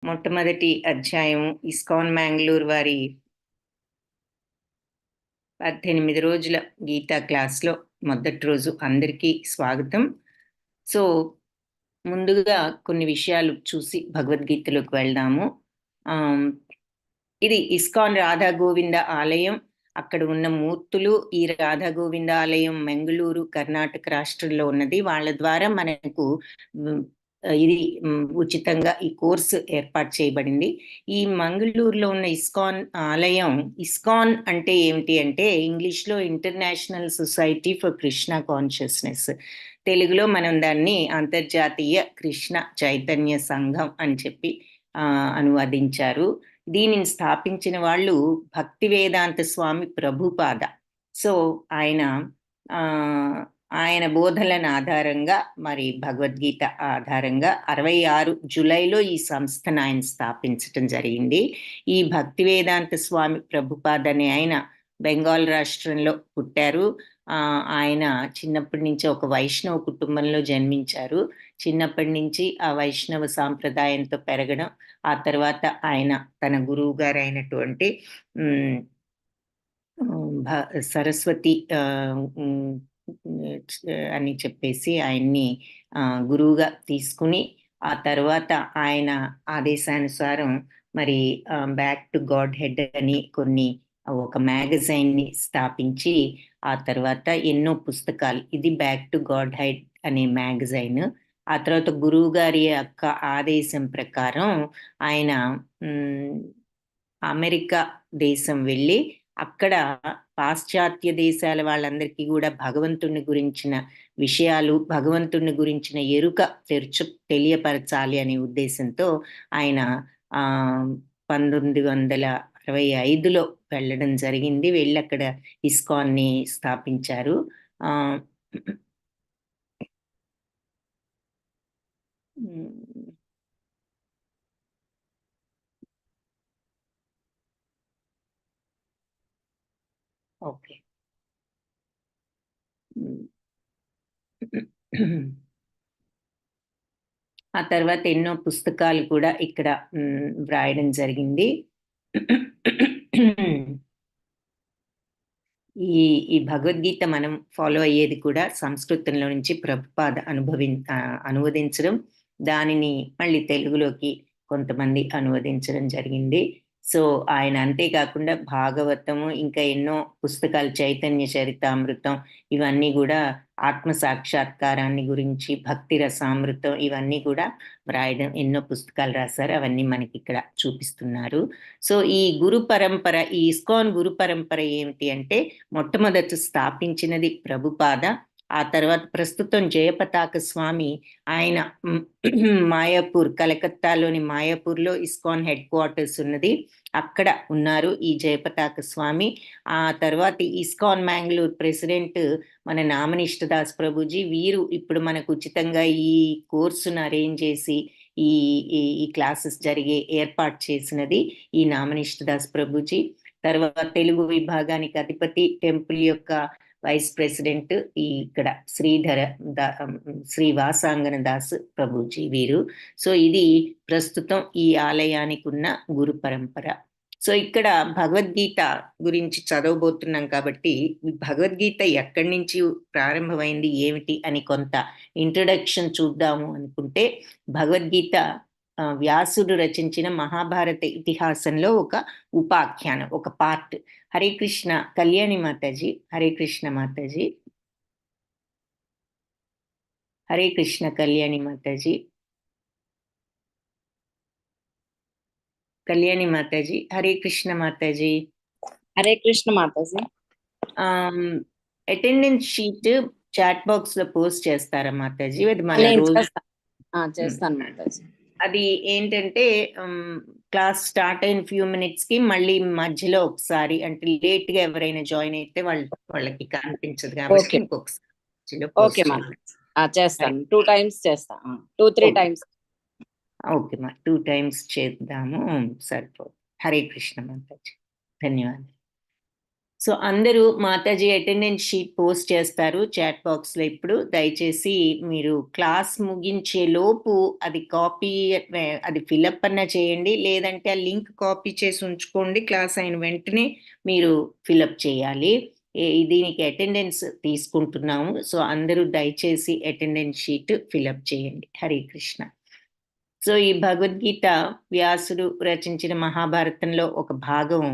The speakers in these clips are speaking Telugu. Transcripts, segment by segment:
మొట్టమొదటి అధ్యాయం ఇస్కాన్ మ్యాంగ్లూర్ వారి 18 రోజుల గీతా క్లాస్లో మొదటి రోజు అందరికీ స్వాగతం. సో ముందుగా కొన్ని విషయాలు చూసి భగవద్గీతలోకి వెళ్దాము. ఇది ఇస్కాన్ రాధా గోవింద ఆలయం. అక్కడ ఉన్న మూర్తులు ఈ రాధా గోవింద ఆలయం మంగళూరు కర్ణాటక రాష్ట్రంలో ఉన్నది. వాళ్ళ ద్వారా మనకు ఇది ఉచితంగా ఈ కోర్సు ఏర్పాటు చేయబడింది. ఈ మంగళూరులో ఉన్న ఇస్కాన్ ఆలయం, ఇస్కాన్ అంటే ఏమిటి అంటే ఇంగ్లీష్లో international society for Krishna consciousness, తెలుగులో మనం దాన్ని అంతర్జాతీయ కృష్ణ చైతన్య సంఘం అని చెప్పి అనువదించారు. దీనిని స్థాపించిన వాళ్ళు భక్తి వేదాంత స్వామి ప్రభుపాద. సో ఆయన బోధనల ఆధారంగా మరి భగవద్గీత ఆధారంగా 66 జూలైలో ఈ సంస్థను ఆయన స్థాపించటం జరిగింది. ఈ భక్తి వేదాంత స్వామి ప్రభుపాద అనే ఆయన బెంగాల్ రాష్ట్రంలో పుట్టారు. ఆయన చిన్నప్పటి నుంచి ఒక వైష్ణవ కుటుంబంలో జన్మించారు. చిన్నప్పటి నుంచి ఆ వైష్ణవ సాంప్రదాయంతో పెరగడం, ఆ తర్వాత ఆయన తన గురువు గారు అయినటువంటి సరస్వతి అని చెప్పేసి ఆయన్ని గురువుగా తీసుకుని, ఆ తర్వాత ఆయన ఆదేశానుసారం మరి బ్యాక్ టు గాడ్ హెడ్ అని ఒక మ్యాగజైన్ని స్థాపించి, ఆ తర్వాత ఎన్నో పుస్తకాలు, ఇది బ్యాక్ టు గాడ్ హెడ్ అనే మ్యాగజైన్. ఆ తర్వాత గురువు గారి యొక్క ఆదేశం ప్రకారం ఆయన అమెరికా దేశం వెళ్ళి అక్కడ పాశ్చాత్య దేశాల వాళ్ళందరికీ కూడా భగవంతుని గురించిన విషయాలు, భగవంతుని గురించిన ఎరుక తెలియపరచాలి అనే ఉద్దేశంతో ఆయన 1965లో వెళ్ళడం జరిగింది. వెళ్ళి అక్కడ ఇస్కాన్ని స్థాపించారు. ఓకే, ఆ తర్వాత ఎన్నో పుస్తకాలు కూడా ఇక్కడ వ్రాయడం జరిగింది. ఈ భగవద్గీత మనం ఫాలో అయ్యేది కూడా సంస్కృతంలో నుంచి ప్రభుపాద అనువదించడం, దానిని మళ్ళీ తెలుగులోకి కొంతమంది అనువదించడం జరిగింది. సో ఆయన అంతేకాకుండా భాగవతము, ఇంకా ఎన్నో పుస్తకాలు, చైతన్య చరితామృతం, ఇవన్నీ కూడా ఆత్మ సాక్షాత్కారాన్ని గురించి, భక్తి రసామృతం, ఇవన్నీ కూడా వ్రాయడం, ఎన్నో పుస్తకాలు రాశారు. అవన్నీ మనకి ఇక్కడ చూపిస్తున్నారు. సో ఈ గురు పరంపర, ఈ ఇస్కాన్ గురు పరంపర ఏమిటి అంటే మొట్టమొదట స్థాపించినది ప్రభుపాద. ఆ తర్వాత ప్రస్తుతం జయపతాక స్వామి ఆయన మాయాపూర్, కలకత్తాలోని మాయాపూర్లో ఇస్కాన్ హెడ్ క్వార్టర్స్ ఉన్నది, అక్కడ ఉన్నారు ఈ జయపతాక స్వామి. ఆ తర్వాత ఇస్కాన్ మ్యాంగ్లూర్ ప్రెసిడెంట్ మన నామనిష్టదాస్ ప్రభుజీ. వీరు ఇప్పుడు మనకు ఉచితంగా ఈ కోర్సును అరేంజ్ చేసి ఈ క్లాసెస్ ఏర్పాటు చేసినది ఈ నామనిష్టదాస్ ప్రభుజీ. తర్వాత తెలుగు విభాగానికి అధిపతి, టెంపుల్ యొక్క వైస్ ప్రెసిడెంట్ ఇక్కడ శ్రీ వాసాంగన దాస్ ప్రభుజీ వీరు. సో ఇది ప్రస్తుతం ఈ ఆలయానికి ఉన్న గురు పరంపర. సో ఇక్కడ భగవద్గీత గురించి చదవబోతున్నాం కాబట్టి భగవద్గీత ఎక్కడి నుంచి ప్రారంభమైంది ఏమిటి అని కొంత ఇంట్రడక్షన్ చూద్దాము అనుకుంటే, భగవద్గీత వ్యాసుడు రచించిన మహాభారత ఇతిహాసంలో ఒక ఉపాఖ్యానం, ఒక part. Hare Krishna Kalyani Mataji, Hare Krishna Mataji, Hare Krishna Kalyani Mataji, Kalyani Mataji, Hare Krishna Mataji, Hare Krishna Mataji. Attendance sheet chat box లో పోస్ట్ చేస్తారా మాతాజీ? అది మన రోజు చేస్తాను మాతాజీ. అది ఏంటంటే క్లాస్ స్టార్ట్ అయిన ఫ్యూ మినిట్స్ కి మళ్ళీ మధ్యలో ఒకసారి, అంటే లేట్ గా ఎవరైనా జాయిన్ అయితే వాళ్ళకి కనిపించదు కాబట్టి ఇంకొకసారి చేస్తాను. 2 times చేస్తాను, 2-3 times. ఓకే మా, 2 times చేద్దాము, సరిపోదు. హరే కృష్ణ మాతాజీ, ధన్యవాదాలు. సో అందరూ మాతాజీ అటెండెన్స్ షీట్ పోస్ట్ చేస్తారు చాట్ బాక్స్లో. ఇప్పుడు దయచేసి మీరు క్లాస్ ముగించే లోపు అది కాపీ, అది ఫిలప్ అన్నా చేయండి, లేదంటే ఆ లింక్ కాపీ చేసి ఉంచుకోండి. క్లాస్ అయిన వెంటనే మీరు ఫిలప్ చేయాలి. దీనికి అటెండెన్స్ తీసుకుంటున్నాము. సో అందరూ దయచేసి అటెండెన్స్ షీట్ ఫిలప్ చేయండి. హరే కృష్ణ. సో ఈ భగవద్గీత వ్యాసుడు రచించిన మహాభారతంలో ఒక భాగం.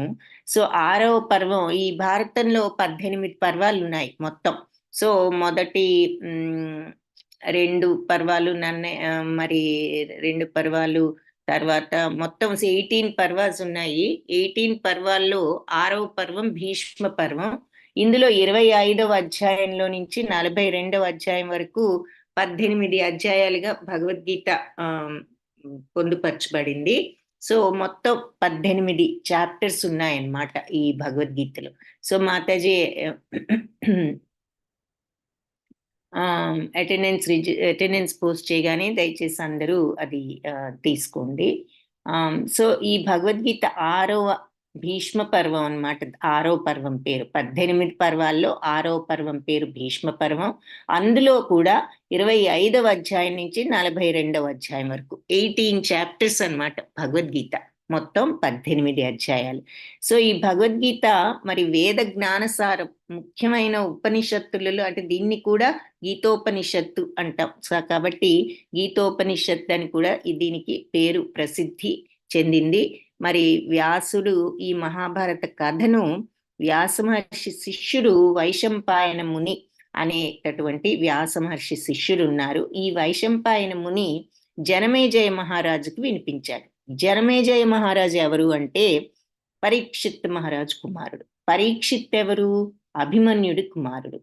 సో 6వ పర్వం. ఈ భారతంలో 18 పర్వాలు ఉన్నాయి మొత్తం. సో మొదటి 2 పర్వాలు మరి 2 పర్వాలు తర్వాత మొత్తం 18 పర్వాస్ ఉన్నాయి. 18 పర్వాల్లో 6వ పర్వం భీష్మ పర్వం. ఇందులో 25వ అధ్యాయంలో నుంచి 42వ అధ్యాయం వరకు 18 అధ్యాయాలుగా భగవద్గీత పొందుపరచబడింది. సో మొత్తం 18 చాప్టర్స్ ఉన్నాయన్నమాట ఈ భగవద్గీతలో. సో మాతాజీ అటెండెన్స్ పోస్ట్ చేయగానే దయచేసి అందరూ అది తీసుకోండి. సో ఈ భగవద్గీత 6వ భీష్మ పర్వం అన్నమాట. 6వ పర్వం పేరు. 18 పర్వాల్లో 6వ పర్వం పేరు భీష్మ పర్వం. అందులో కూడా 25వ అధ్యాయం నుంచి 42వ అధ్యాయం వరకు 18 చాప్టర్స్ అన్నమాట భగవద్గీత. మొత్తం 18 అధ్యాయాలు. సో ఈ భగవద్గీత మరి వేద జ్ఞానసారం, ముఖ్యమైన ఉపనిషత్తులలో, అంటే దీన్ని కూడా గీతోపనిషత్తు అంటాం. కాబట్టి గీతోపనిషత్తు అని కూడా దీనికి పేరు ప్రసిద్ధి చెందింది. మరి వ్యాసుడు ఈ మహాభారత కథను, వ్యాస మహర్షి శిష్యుడు వైశంపాయన ముని అనేటటువంటి వ్యాస మహర్షి శిష్యుడు ఉన్నారు. ఈ వైశంపాయన ముని జనమేజయ మహారాజుకు వినిపించాడు. జనమేజయ మహారాజు ఎవరు అంటే పరీక్షిత్ మహారాజు కుమారుడు. పరీక్షిత్ ఎవరు? అభిమన్యుడి కుమారుడు.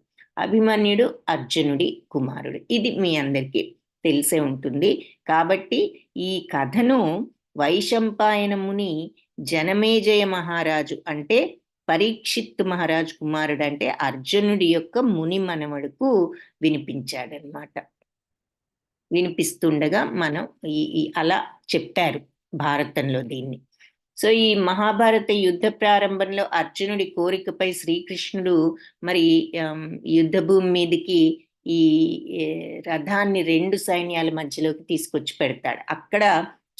అభిమన్యుడు అర్జునుడి కుమారుడు. ఇది మీ అందరికీ తెలిసే ఉంటుంది. కాబట్టి ఈ కథను వైశంపాయన ముని జనమేజయ మహారాజు అంటే పరీక్షిత్ మహారాజు కుమారుడు అంటే అర్జునుడి యొక్క ముని మనవడుకు వినిపించాడనమాట. వినిపిస్తుండగా మనం అలా చెప్పారు భారతంలో దీన్ని. సో ఈ మహాభారత యుద్ధ ప్రారంభంలో అర్జునుడి కోరికపై శ్రీకృష్ణుడు మరి యుద్ధ భూమి మీదకి ఈ రథాన్ని 2 సైన్యాల మధ్యలోకి తీసుకొచ్చి పెడతాడు. అక్కడ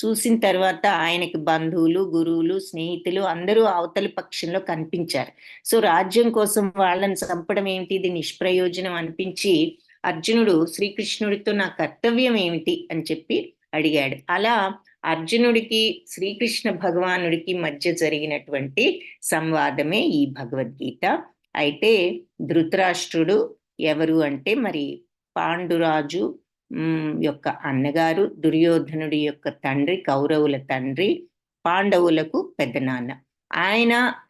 చూసిన తర్వాత ఆయనకి బంధువులు, గురువులు, స్నేహితులు అందరూ అవతలి పక్షంలో కనిపించారు. సో రాజ్యం కోసం వాళ్ళని చంపడం ఏమిటి, ఇది నిష్ప్రయోజనం అనిపించి అర్జునుడు శ్రీకృష్ణుడితో నా కర్తవ్యం ఏమిటి అని చెప్పి అడిగాడు. అలా అర్జునుడికి శ్రీకృష్ణ భగవానుడికి మధ్య జరిగినటువంటి సంవాదమే ఈ భగవద్గీత. అయితే ధృతరాష్ట్రుడు ఎవరు అంటే మరి పాండురాజు యొక్క అన్నగారు, దుర్యోధనుడి యొక్క తండ్రి, కౌరవుల తండ్రి, పాండవులకు పెద్దనాన్న.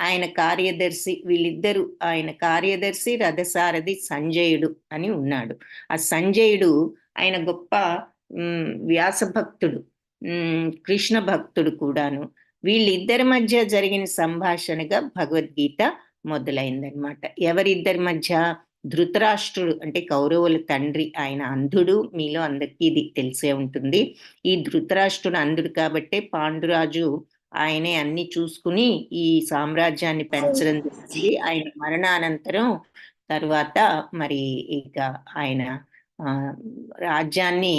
ఆయన కార్యదర్శి, వీళ్ళిద్దరు, ఆయన కార్యదర్శి రథసారథి సంజయుడు అని ఉన్నాడు. ఆ సంజయుడు ఆయన గొప్ప వ్యాస భక్తుడు, కృష్ణ భక్తుడు కూడాను. వీళ్ళిద్దరి మధ్య జరిగిన సంభాషణగా భగవద్గీత మొదలైందనమాట. ఎవరిద్దరి మధ్య? ధృతరాష్ట్రుడు అంటే కౌరవుల తండ్రి, ఆయన అంధుడు. మీలో అందరికీ ఇది తెలిసే ఉంటుంది. ఈ ధృతరాష్ట్రుడు అంధుడు కాబట్టే పాండురాజు ఆయనే అన్ని చూసుకుని ఈ సామ్రాజ్యాన్ని పెంచడం జరిగింది. ఆయన మరణానంతరం తర్వాత మరి ఇక ఆయన రాజ్యాన్ని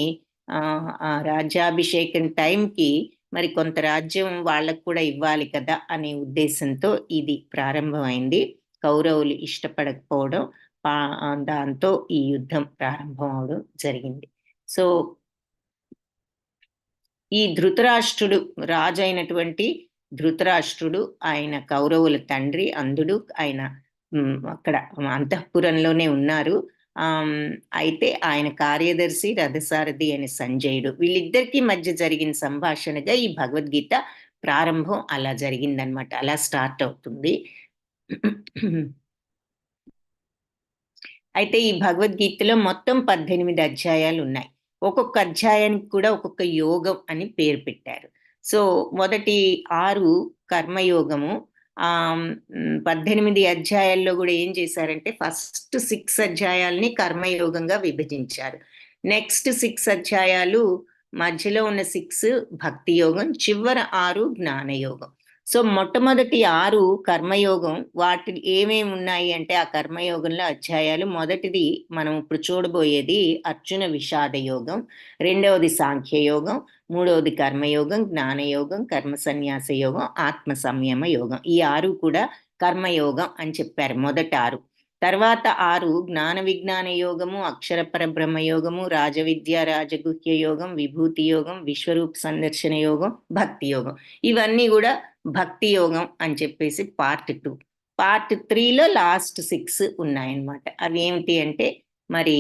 రాజ్యాభిషేకం టైంకి మరి కొంత రాజ్యం వాళ్ళకు కూడా ఇవ్వాలి కదా అనే ఉద్దేశంతో ఇది ప్రారంభమైంది. కౌరవులు ఇష్టపడకపోవడం, దాంతో ఈ యుద్ధం ప్రారంభం అవడం జరిగింది. సో ఈ ధృతరాష్ట్రుడు, రాజు అయినటువంటి ధృతరాష్ట్రుడు, ఆయన కౌరవుల తండ్రి, అంధుడు. ఆయన అక్కడ అంతఃపురంలోనే ఉన్నారు. అయితే ఆయన కార్యదర్శి రథసారథి అని సంజయుడు. వీళ్ళిద్దరికీ మధ్య జరిగిన సంభాషణగా ఈ భగవద్గీత ప్రారంభం అలా జరిగిందనమాట. అలా స్టార్ట్ అవుతుంది. అయితే ఈ భగవద్గీతలో మొత్తం 18 అధ్యాయాలు ఉన్నాయి. ఒక్కొక్క అధ్యాయానికి కూడా ఒక్కొక్క యోగం అని పేరు పెట్టారు. సో మొదటి 6 కర్మయోగము. 18 అధ్యాయాల్లో కూడా ఏం చేశారంటే ఫస్ట్ 6 అధ్యాయాల్ని కర్మయోగంగా విభజించారు. నెక్స్ట్ 6 అధ్యాయాలు, మధ్యలో ఉన్న 6 భక్తి యోగం, చివరి 6 జ్ఞానయోగం. సో మొట్టమొదటి 6 కర్మయోగం. వాటి ఏమేమి ఉన్నాయి అంటే ఆ కర్మయోగంలో అధ్యాయాలు, మొదటిది మనం ఇప్పుడు చూడబోయేది అర్జున విషాద యోగం, రెండవది సాంఖ్యయోగం, మూడవది కర్మయోగం, జ్ఞానయోగం, కర్మ సన్యాస యోగం, ఆత్మ సంయమ యోగం. ఈ 6 కూడా కర్మయోగం అని చెప్పారు, మొదటి 6. తర్వాత 6 జ్ఞాన విజ్ఞాన యోగము, అక్షర పరబ్రహ్మ యోగము, రాజవిద్య రాజగుహ్య యోగం, విభూతి యోగం, విశ్వరూప సందర్శన యోగం, భక్తి యోగం. ఇవన్నీ కూడా భక్తి యోగం అని చెప్పేసి పార్ట్ 2. పార్ట్ 3లో లాస్ట్ 6 ఉన్నాయన్నమాట. అవి ఏమిటి అంటే మరి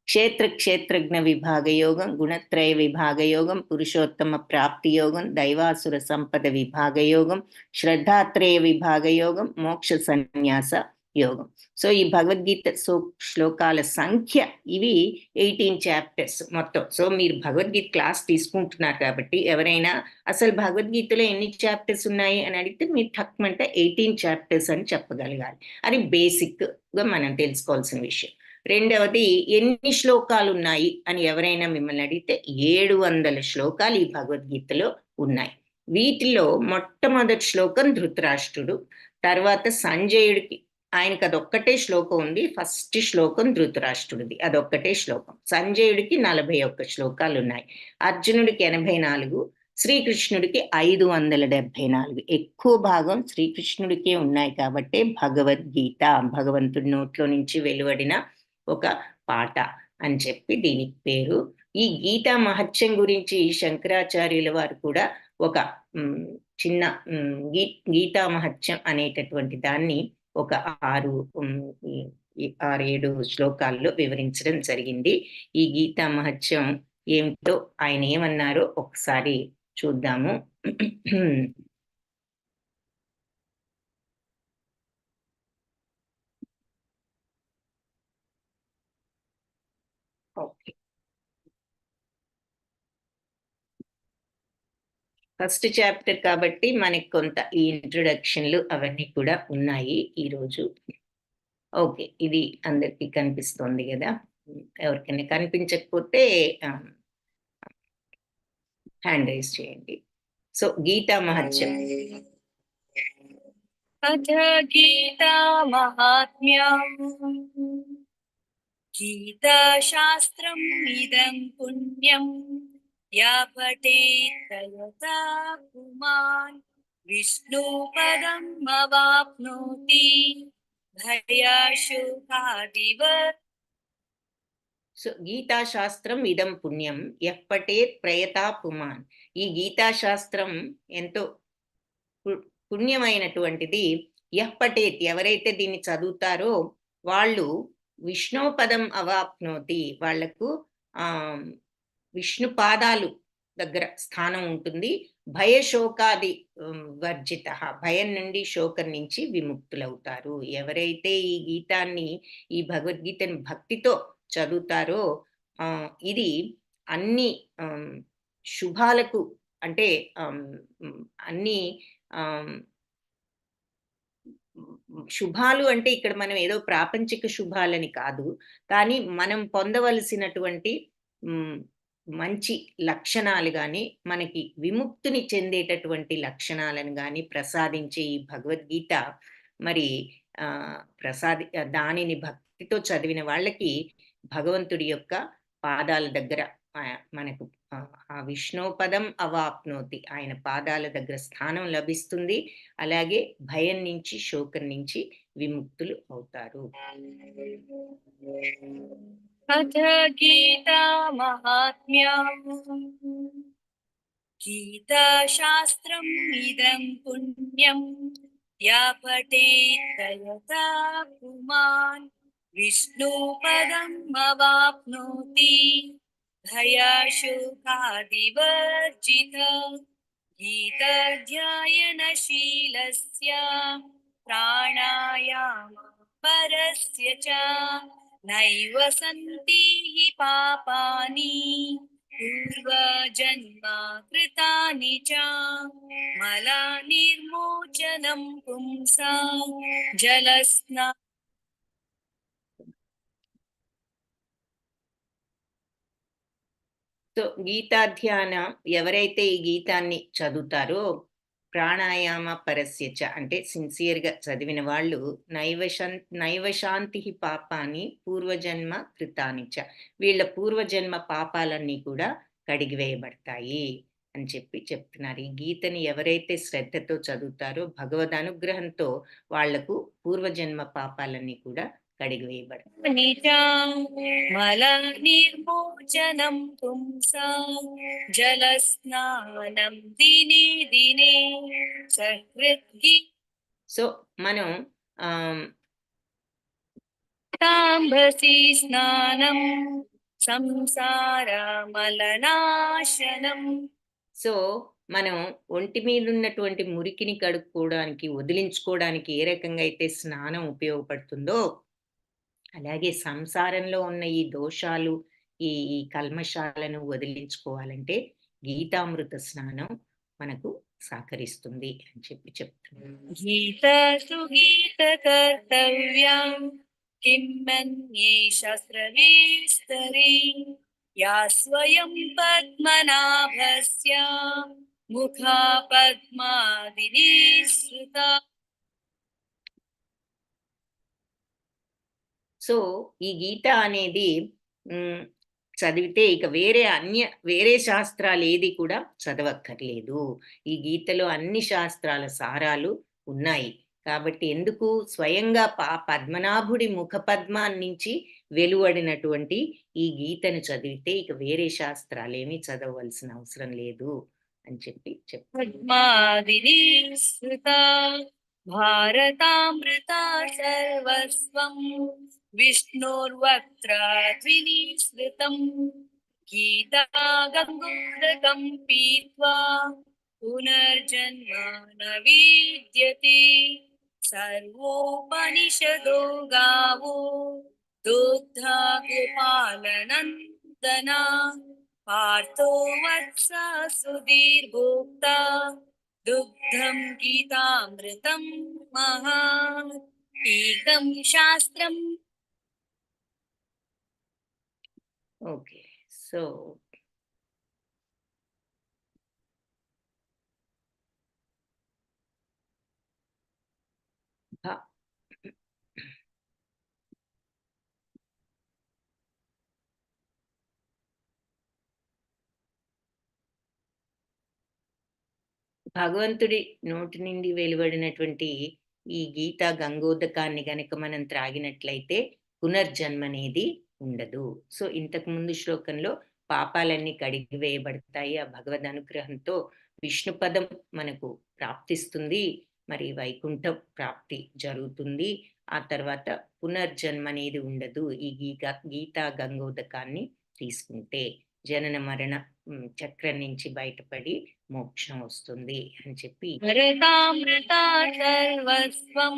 క్షేత్రజ్ఞ విభాగ యోగం, గుణత్రయ విభాగ యోగం, పురుషోత్తమ ప్రాప్తి యోగం, దైవాసుర సంపద విభాగ యోగం, శ్రద్ధాత్రేయ విభాగ యోగం, మోక్ష సన్యాస యోగం. సో ఈ భగవద్గీత శ్లోకాల సంఖ్య ఇవి 18 చాప్టర్స్ మొత్తం. సో మీరు భగవద్గీత క్లాస్ తీసుకుంటున్నారు కాబట్టి ఎవరైనా అసలు భగవద్గీతలో ఎన్ని చాప్టర్స్ ఉన్నాయి అని అడిగితే మీరు తక్కువంటే 18 చాప్టర్స్ అని చెప్పగలగాలి. అది బేసిక్ గా మనం తెలుసుకోవాల్సిన విషయం. రెండవది ఎన్ని శ్లోకాలు ఉన్నాయి అని ఎవరైనా మిమ్మల్ని అడిగితే 700 శ్లోకాలు ఈ భగవద్గీతలో ఉన్నాయి. వీటిలో మొట్టమొదటి శ్లోకం ధృతరాష్ట్రుడు, తర్వాత సంజయుడికి, ఆయనకు అదొక్కటే శ్లోకం ఉంది. ఫస్ట్ శ్లోకం ధృతరాష్ట్రుడిది, అదొక్కటే శ్లోకం. సంజయుడికి 41 శ్లోకాలు ఉన్నాయి, అర్జునుడికి 84, శ్రీకృష్ణుడికి 574. ఎక్కువ భాగం శ్రీకృష్ణుడికే ఉన్నాయి కాబట్టి భగవద్గీత భగవంతుడి నోట్లో నుంచి వెలువడిన ఒక పాట అని చెప్పి దీనికి పేరు. ఈ గీతా మహత్యం గురించి శంకరాచార్యుల వారు కూడా ఒక చిన్న గీతా మహత్యం అనేటటువంటి దాన్ని ఒక 6-7 శ్లోకాల్లో వివరించడం జరిగింది. ఈ గీతా మహత్యం ఏమిటో ఆయన ఏమన్నారో ఒకసారి చూద్దాము. ఓకే, ఫస్ట్ చాప్టర్ కాబట్టి మనకి కొంత ఈ ఇంట్రొడక్షన్లు అవన్నీ కూడా ఉన్నాయి ఈరోజు. ఓకే, ఇది అందరికి కనిపిస్తోంది కదా? ఎవరికైనా కనిపించకపోతే హ్యాండ్ రైజ్ చేయండి. సో గీతా మహత్యం. అథ గీతా మహాత్మ్యం గీతా శాస్త్రం ఇదం పుణ్యం యా పఠేత్ పుమాన్ విష్ణుపదం అవాప్నోతి భయాశోకాదివత్. సో గీతాశాస్త్రం ఇదం పుణ్యం ఎప్పటేత్ ప్రయతా పుమాన్. ఈ గీతాశాస్త్రం ఎంతో పుణ్యమైనటువంటిది. ఎప్పటేత్, ఎవరైతే దీన్ని చదువుతారో వాళ్ళు విష్ణుపదం అవాప్నోతి, వాళ్లకు విష్ణు పాదాలు దగ్గర స్థానం ఉంటుంది. భయశోకాది వర్జిత, భయం నుండి శోకం నుంచి విముక్తులవుతారు. ఎవరైతే ఈ గీతాన్ని, ఈ భగవద్గీతని భక్తితో చదువుతారో ఇది అన్ని శుభాలకు, అంటే అన్ని శుభాలు అంటే ఇక్కడ మనం ఏదో ప్రాపంచిక శుభాలని కాదు, కానీ మనం పొందవలసినటువంటి మంచి లక్షణాలు కానీ, మనకి విముక్తిని చెందేటటువంటి లక్షణాలను కానీ ప్రసాదించే ఈ భగవద్గీత మరి దానిని భక్తితో చదివిన వాళ్ళకి భగవంతుడి యొక్క పాదాల దగ్గర మనకు ఆ విష్ణుపదం అవాప్నోతి, ఆయన పాదాల దగ్గర స్థానం లభిస్తుంది. అలాగే భయం నుంచి శోకం నుంచి విముక్తులు అవుతారు. అథ గీతా మహాత్మ్యం గీతా శాస్త్రం ఇదం పుణ్యం యా పఠేత్ పుమాన్ విష్ణుపదం అవాప్నోతి భయాశోకాదివర్జిత. గీతాధ్యాయనశీలస్య ప్రాణాయామ పరస్య చ నైవ సంతి హి పాపాని పూర్వజన్మ కృతాని చ మలా నిర్మోచనం పుంసా జలస్నా. సో గీతాధ్యాన ఎవరైతే ఈ గీతాన్ని చదువుతారో ప్రాణాయామ పరస్యచ అంటే సిన్సియర్గా చదివిన వాళ్ళు నైవశాంతి పాపాని పూర్వజన్మ కృతానిచ వీళ్ళ పూర్వజన్మ పాపాలన్నీ కూడా కడిగివేయబడతాయి అని చెప్తున్నారు. ఈ గీతని ఎవరైతే శ్రద్ధతో చదువుతారో భగవద్ అనుగ్రహంతో వాళ్లకు పూర్వజన్మ పాపాలన్నీ కూడా కడిగివేయబడతాయి. మల నిర్మోచనం పుంసా జలస్నానం దినే దినే సహృద్గి. సో మనం తాంబసి స్నానం సంసార మలనాశనం. సో మనం ఒంటి మీద ఉన్నటువంటి మురికిని కడుక్కోవడానికి వదిలించుకోవడానికి ఏ రకంగా అయితే స్నానం ఉపయోగపడుతుందో అలాగే సంసారంలో ఉన్న ఈ దోషాలు ఈ కల్మషాలను వదిలించుకోవాలంటే గీతామృత స్నానం మనకు సహకరిస్తుంది అని చెప్తున్నాను. గీత సుగీత కర్తవ్యం కిమ్మన్యే శాస్త్రవిస్తరి యా స్వయం పద్మనాభస్య ముఖా పద్మాదినిశ్రుత. సో ఈ గీత అనేది చదివితే ఇక వేరే శాస్త్రాలు ఏది కూడా చదవక్కర్లేదు. ఈ గీతలో అన్ని శాస్త్రాల సారాలు ఉన్నాయి కాబట్టి ఎందుకు స్వయంగా పద్మనాభుడి ముఖ పద్మాన్ని నుంచి వెలువడినటువంటి ఈ గీతను చదివితే ఇక వేరే శాస్త్రాలు ఏమీ చదవవలసిన అవసరం లేదు అని భారతామృత సర్వస్వం విష్ణోర్వక్త్ర ద్వినిశ్రుతం గీతా గంగోదకం పీత్వా పునర్జన్మ న విద్యతే సర్వోపనిషదో గావో దుగ్ధా గోపాలనందనా పార్థో వత్స సుధీర్భోక్తా దుగ్ధం గీతామృతం మహా ఏకం శాస్త్రం. ఓకే సో భగవంతుడి నోటి నుండి వెలువడినటువంటి ఈ గీతా గంగోదకాన్ని గనక మనం త్రాగినట్లయితే పునర్జన్మ అనేది ఉండదు. సో ఇంతకు ముందు శ్లోకంలో పాపాలన్నీ కడిగివేయబడతాయి ఆ భగవద్ అనుగ్రహంతో, విష్ణుపదం మనకు ప్రాప్తిస్తుంది, మరి వైకుంఠ ప్రాప్తి జరుగుతుంది, ఆ తర్వాత పునర్జన్మ అనేది ఉండదు ఈ గీతా గంగోదకాన్ని తీసుకుంటే. జనన మరణ చక్రం నుంచి బయటపడి మోక్షం వస్తుంది అని చెప్పి సర్వస్వం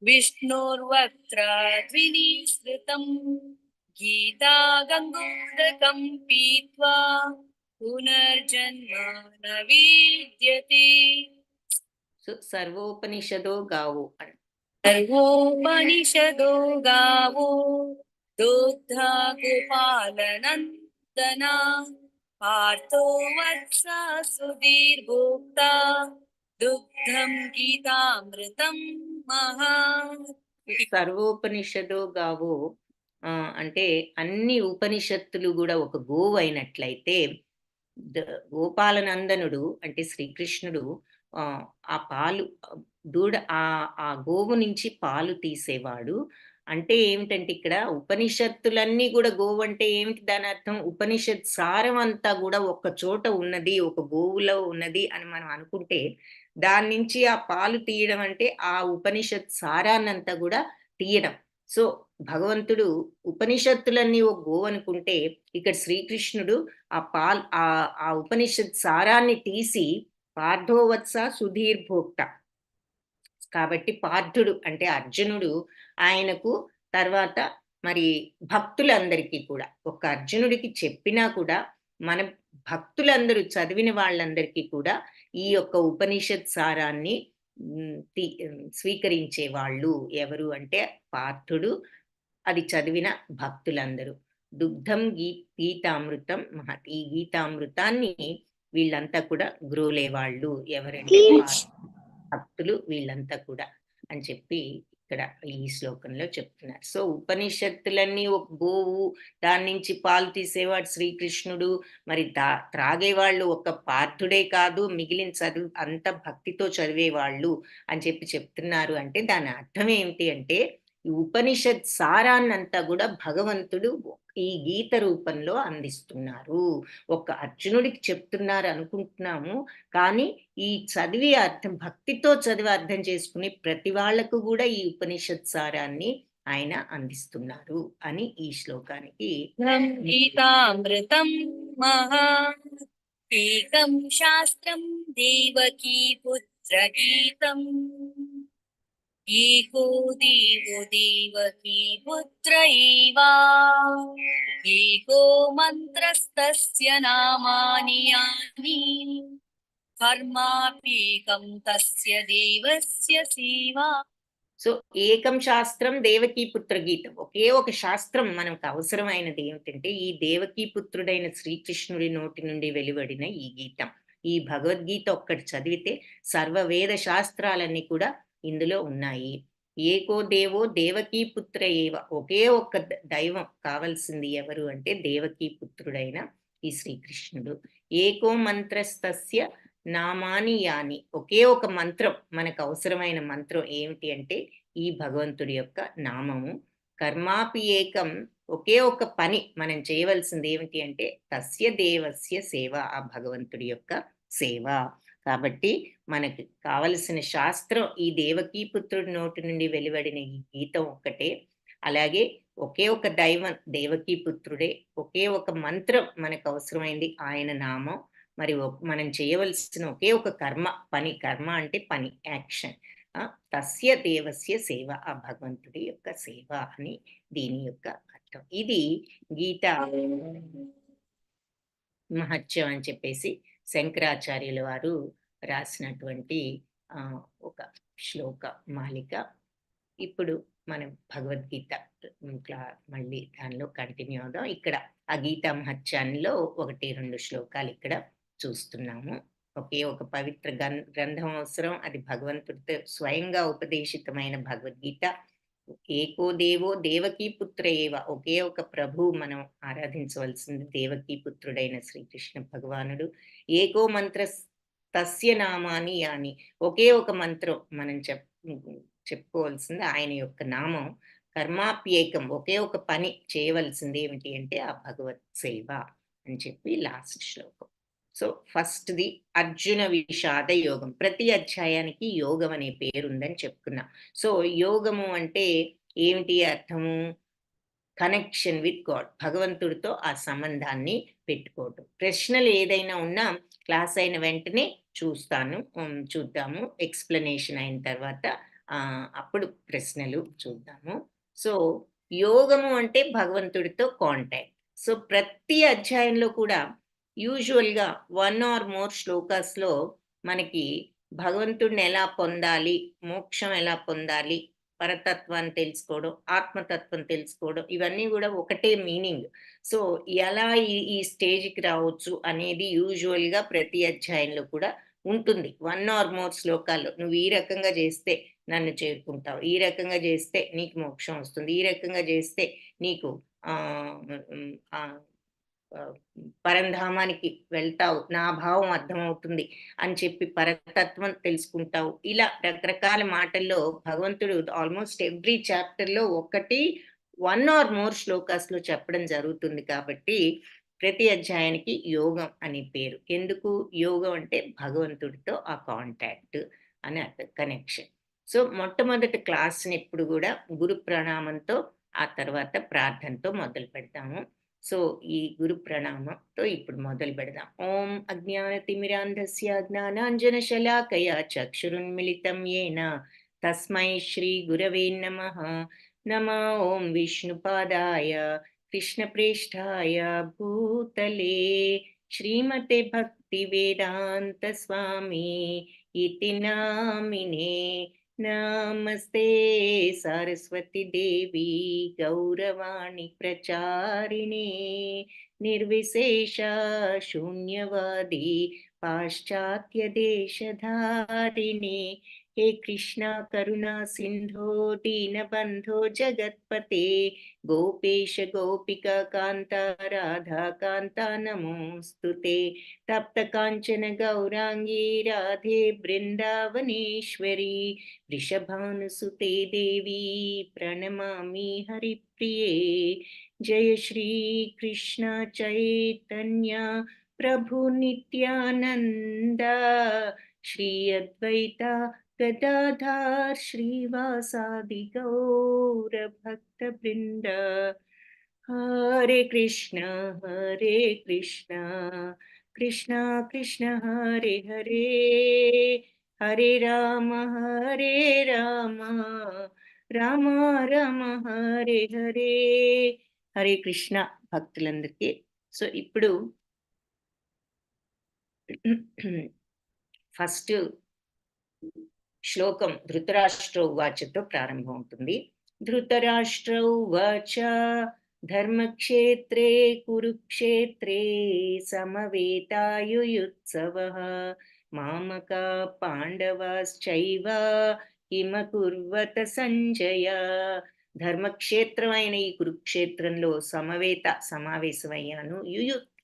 విష్ణోర్వక్త్ర ద్వినిశ్రుతం గీతా గంగోదకం పీత్వా పునర్జన్మ న విద్యతే. సర్వోపనిషదో గావో సర్వోపనిషదో గావో దుగ్ధా గోపాలనందనా పార్థో వత్స సుధీర్భోక్తా దుగ్ధం గీతామృతం మహా. సర్వోపనిషదో గావో అంటే అన్ని ఉపనిషత్తులు కూడా ఒక గోవు అయినట్లయితే గోపాలనందనుడు అంటే శ్రీకృష్ణుడు ఆ పాలు దూడ ఆ గోవు నుంచి పాలు తీసేవాడు. అంటే ఏమిటంటే ఇక్కడ ఉపనిషత్తులన్నీ కూడా గోవు అంటే ఏమిటి దాని అర్థం? ఉపనిషత్ సారం అంతా కూడా ఒక చోట ఉన్నది, ఒక గోవులో ఉన్నది అని మనం అనుకుంటే దాని నుంచి ఆ పాలు తీయడం అంటే ఆ ఉపనిషత్ సారాన్నంతా కూడా తీయడం. సో భగవంతుడు ఉపనిషత్తులన్నీ ఒక గోవు అనుకుంటే ఇక్కడ శ్రీకృష్ణుడు ఆ ఉపనిషత్ సారాన్ని తీసి పార్థోవత్స సుధీర్భోక్త కాబట్టి పార్థుడు అంటే అర్జునుడు ఆయనకు తర్వాత మరి భక్తులందరికీ కూడా ఒక అర్జునుడికి చెప్పినా కూడా మన భక్తులందరూ చదివిన వాళ్ళందరికీ కూడా ఈ యొక్క ఉపనిషత్ సారాన్ని స్వీకరించే వాళ్ళు ఎవరు అంటే పార్థుడు, అది చదివిన భక్తులందరూ. దుగ్ధం గీతామృతం మహత్. ఈ గీతామృతాన్ని వీళ్ళంతా కూడా గ్రోలేవాళ్ళు ఎవరంటే భక్తులు వీళ్ళంతా కూడా అని చెప్పి ఇక్కడ ఈ శ్లోకంలో చెప్తున్నారు. సో ఉపనిషత్తులన్నీ ఒక గోవు, దాని నుంచి పాలు తీసేవాడు శ్రీకృష్ణుడు, మరి త్రాగేవాళ్ళు ఒక పార్థుడే కాదు, మిగిలిన చదువు అంత భక్తితో చదివేవాళ్ళు అని చెప్పి చెప్తున్నారు. అంటే దాని అర్థం ఏమిటి అంటే ఈ ఉపనిషత్ సారాన్నంతా కూడా భగవంతుడు ఈ గీత రూపంలో అందిస్తున్నారు. ఒక అర్జునుడికి చెప్తున్నారు అనుకుంటున్నాము, కానీ ఈ చదివి అర్థం భక్తితో చదివి అర్థం చేసుకుని ప్రతి వాళ్లకు కూడా ఈ ఉపనిషత్ సారాన్ని ఆయన అందిస్తున్నారు అని ఈ శ్లోకానికి గీతామృతం మహా ఏకం శాస్త్రం దేవకీ పుత్ర గీతం ఏకో దేవో దేవకీ పుత్ర ఏవా ఏకో మంత్రస్తస్య నామాని యాని కర్మాప్యేకం తస్య దేవస్య సేవా. సో ఏకం శాస్త్రం దేవకీ పుత్ర గీతం, ఒకే ఒక శాస్త్రం మనకు అవసరమైనది ఏమిటంటే ఈ దేవకీ పుత్రుడైన శ్రీకృష్ణుడి నోటి నుండి వెలువడిన ఈ గీతం. ఈ భగవద్గీత ఒక్కటి చదివితే సర్వవేద శాస్త్రాలన్నీ కూడా ఇందులో ఉన్నాయి. ఏకో దేవో దేవకీ పుత్ర ఏవ, ఒకే ఒక్క దైవం కావలసింది ఎవరు అంటే దేవకీ పుత్రుడైన ఈ శ్రీకృష్ణుడు. ఏకో మంత్రస్తస్య నామాని యాని, ఒకే ఒక మంత్రం మనకు అవసరమైన మంత్రం ఏమిటి అంటే ఈ భగవంతుడి యొక్క నామము. కర్మాపి ఏకం, ఒకే ఒక పని మనం చేయవలసింది ఏమిటి అంటే తస్య దేవస్య సేవ, ఆ భగవంతుడి యొక్క సేవ. కాబట్టి మనకి కావలసిన శాస్త్రం ఈ దేవకీ పుత్రుడి నోటి నుండి వెలువడిన ఈ గీతం ఒక్కటే. అలాగే ఒకే ఒక దైవం దేవకీ పుత్రుడే, ఒకే ఒక మంత్రం మనకు అవసరమైంది ఆయన నామం. మరి మనం చేయవలసిన ఒకే ఒక కర్మ, పని, కర్మ అంటే పని, యాక్షన్. తస్య దేవస్య సేవ, ఆ భగవంతుడి యొక్క సేవ అని దీని యొక్క అర్థం. ఇది గీత మహత్యం అని చెప్పేసి శంకరాచార్యుల వారు రాసినటువంటి ఒక శ్లోక మాలిక. ఇప్పుడు మనం భగవద్గీత మళ్ళీ దానిలో కంటిన్యూ అవుదాం. ఇక్కడ ఆ గీతా మహత్యాల్లో 1-2 శ్లోకాలు ఇక్కడ చూస్తున్నాము. ఒకే ఒక పవిత్ర గ్రంథం అవసరం, అది భగవంతుడితో స్వయంగా ఉపదేశితమైన భగవద్గీత. ఏకో దేవో దేవకీ పుత్ర ఏవ, ఒకే ఒక ప్రభువు మనం ఆరాధించవలసింది దేవకీ పుత్రుడైన శ్రీకృష్ణ భగవానుడు. ఏకో మంత్ర తస్య నామాని యాని, ఒకే ఒక మంత్రం మనం చెప్పుకోవాల్సింది ఆయన యొక్క నామం. కర్మాప్యేకం, ఒకే ఒక పని చేయవలసింది ఏమిటి అంటే ఆ భగవత్ సేవ అని చెప్పి లాస్ట్ శ్లోకం. సో ఫస్ట్ది అర్జున విషాద యోగం. ప్రతి అధ్యాయానికి యోగం అనే పేరు ఉందని చెప్పుకున్నాం. సో యోగము అంటే ఏమిటి అర్థము? కనెక్షన్ విత్ గాడ్, భగవంతుడితో ఆ సంబంధాన్ని పెట్టుకోవటం. ప్రశ్నలు ఏదైనా ఉన్నా క్లాస్ అయిన వెంటనే చూద్దాము, ఎక్స్ప్లెనేషన్ అయిన తర్వాత అప్పుడు ప్రశ్నలు చూద్దాము. సో యోగము అంటే భగవంతుడితో కాంటాక్ట్. సో ప్రతి అధ్యాయంలో కూడా యూజువల్గా 1 or more శ్లోకాస్లో మనకి భగవంతుడిని ఎలా పొందాలి, మోక్షం ఎలా పొందాలి, పరతత్వాన్ని తెలుసుకోవడం, ఆత్మతత్వం తెలుసుకోవడం, ఇవన్నీ కూడా ఒకటే మీనింగ్. సో ఎలా ఈ స్టేజ్కి రావచ్చు అనేది యూజువల్గా ప్రతి అధ్యాయంలో కూడా ఉంటుంది. 1 or more శ్లోకాల్లో నువ్వు ఈ రకంగా చేస్తే నన్ను చేరుకుంటావు, ఈ రకంగా చేస్తే నీకు మోక్షం వస్తుంది, ఈ రకంగా చేస్తే నీకు పరంధామానికి వెళ్తావు, నా భావం అర్థమవుతుంది అని చెప్పి పరతత్వం తెలుసుకుంటావు. ఇలా రకరకాల మాటల్లో భగవంతుడు ఆల్మోస్ట్ ఎవ్రీ చాప్టర్లో 1 or more శ్లోకాస్లో చెప్పడం జరుగుతుంది. కాబట్టి ప్రతి అధ్యాయానికి యోగం అనే పేరు. ఎందుకు యోగం అంటే భగవంతుడితో ఆ కాంటాక్ట్ అని అర్థం, కనెక్షన్. సో మొట్టమొదటి క్లాస్ని ఎప్పుడు కూడా గురు ప్రణామంతో, ఆ తర్వాత ప్రార్థనతో మొదలు పెడతాము. సో ఈ గురు ప్రణామంతో ఇప్పుడు మొదలు పెడదాం. ఓం అజ్ఞానతిమిరాంధస్య జ్ఞానాంజనశలాకయా చక్షురున్మిళితం యేన తస్మై శ్రీ గురవే నమః. నమో ఓం విష్ణుపాదాయ కృష్ణప్రేష్ఠాయ భూతలే శ్రీమతే భక్తి వేదాంత స్వామి ఇతి నామినే. నమస్తే సరస్వతి దేవి గౌరవాణి ప్రచారిణే నిర్విశేష శూన్యవాది పాశ్చాత్య దేశధారిణే हे कृष्णा करुणा सिंधो दीनबंधो जगत्पते गोपेश गोपिका कांता राधा कांता नमोस्तुते तप्त कांचन गौरांगी राधे वृंदावनेश्वरी वृषभानुसुते देवी प्रणमामि हरिप्रिये जय श्री कृष्ण चैतन्य प्रभु नित्यानंद श्री अद्वैता गदाधर श्रीवासादि गौर भक्त वृंद हरे कृष्ण कृष्ण कृष्ण हरे हरे हरे राम राम राम हरे हरे हरे कृष्ण భక్తులందరికీ. సో ఇప్పుడు ఫస్ట్ శ్లోకం ధృతరాష్ట్ర ఉవాచతో ప్రారంభం అవుతుంది. ధృతరాష్ట్ర ఉవాచ ధర్మక్షేత్రే కురుక్షేత్రే సమవేతాయుయుత్సవః మామకా పాండవాశ్చైవ కిమ కుర్వత సంజయ. ధర్మక్షేత్రమైన ఈ కురుక్షేత్రంలో సమావేశమయ్యాను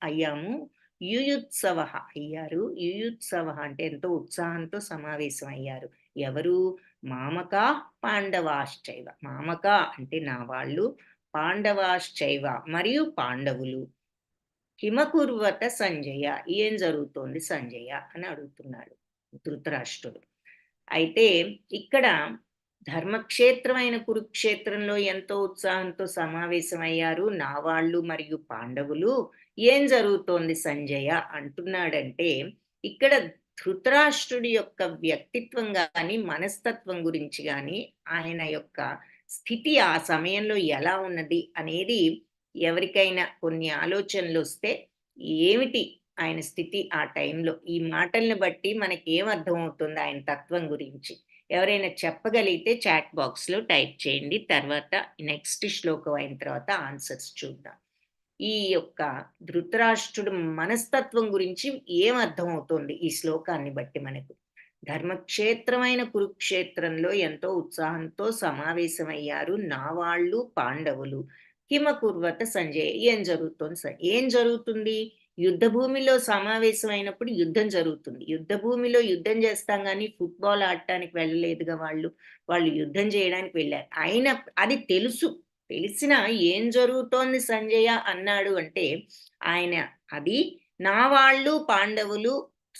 అయ్యాము. యుయుత్సవ అయ్యారు. యుయుత్సవ అంటే ఎంతో ఉత్సాహంతో సమావేశం అయ్యారు. ఎవరు? మామక పాండవాశ్చైవ. మామక అంటే నా వాళ్ళు, పాండవాశ్చైవ మరియు పాండవులు. కిమకుర్వత సంజయ, ఏం జరుగుతోంది సంజయ అని అడుగుతున్నాడు ధృతరాష్ట్రుడు. అయితే ఇక్కడ ధర్మక్షేత్రమైన కురుక్షేత్రంలో ఎంతో ఉత్సాహంతో సమావేశమయ్యారు నా వాళ్ళు మరియు పాండవులు, ఏం జరుగుతోంది సంజయ అంటున్నాడంటే, ఇక్కడ ధృతరాష్ట్రుడి యొక్క వ్యక్తిత్వం గాని మనస్తత్వం గురించి గాని ఆయన యొక్క స్థితి ఆ సమయంలో ఎలా ఉన్నది అనేది ఎవరికైనా కొన్ని ఆలోచనలు వస్తే ఏమిటి ఆయన స్థితి ఆ టైంలో, ఈ మాటల్ని బట్టి మనకి ఏం అర్థమవుతుంది ఆయన తత్వం గురించి ఎవరైనా చెప్పగలిగితే చాట్ బాక్స్ లో టైప్ చేయండి. తర్వాత నెక్స్ట్ శ్లోకం అయిన తర్వాత ఆన్సర్స్ చూద్దాం. ఈ యొక్క ధృతరాష్ట్రుడు మనస్తత్వం గురించి ఏం అర్థమవుతుంది ఈ శ్లోకాన్ని బట్టి మనకు. ధర్మక్షేత్రమైన కురుక్షేత్రంలో ఎంతో ఉత్సాహంతో సమావేశమయ్యారు నా వాళ్ళు పాండవులు. కిమ కుర్వత సంజయ్, ఏం జరుగుతుంది ఏం జరుగుతుంది? యుద్ధ భూమిలో సమావేశం అయినప్పుడు యుద్ధం జరుగుతుంది. యుద్ధ భూమిలో యుద్ధం చేస్తాం కానీ ఫుట్బాల్ ఆడటానికి వెళ్ళలేదుగా వాళ్ళు యుద్ధం చేయడానికి వెళ్ళారు. అయినా అది తెలిసినా ఏం జరుగుతోంది సంజయ అన్నాడు అంటే ఆయన అది నా వాళ్ళు పాండవులు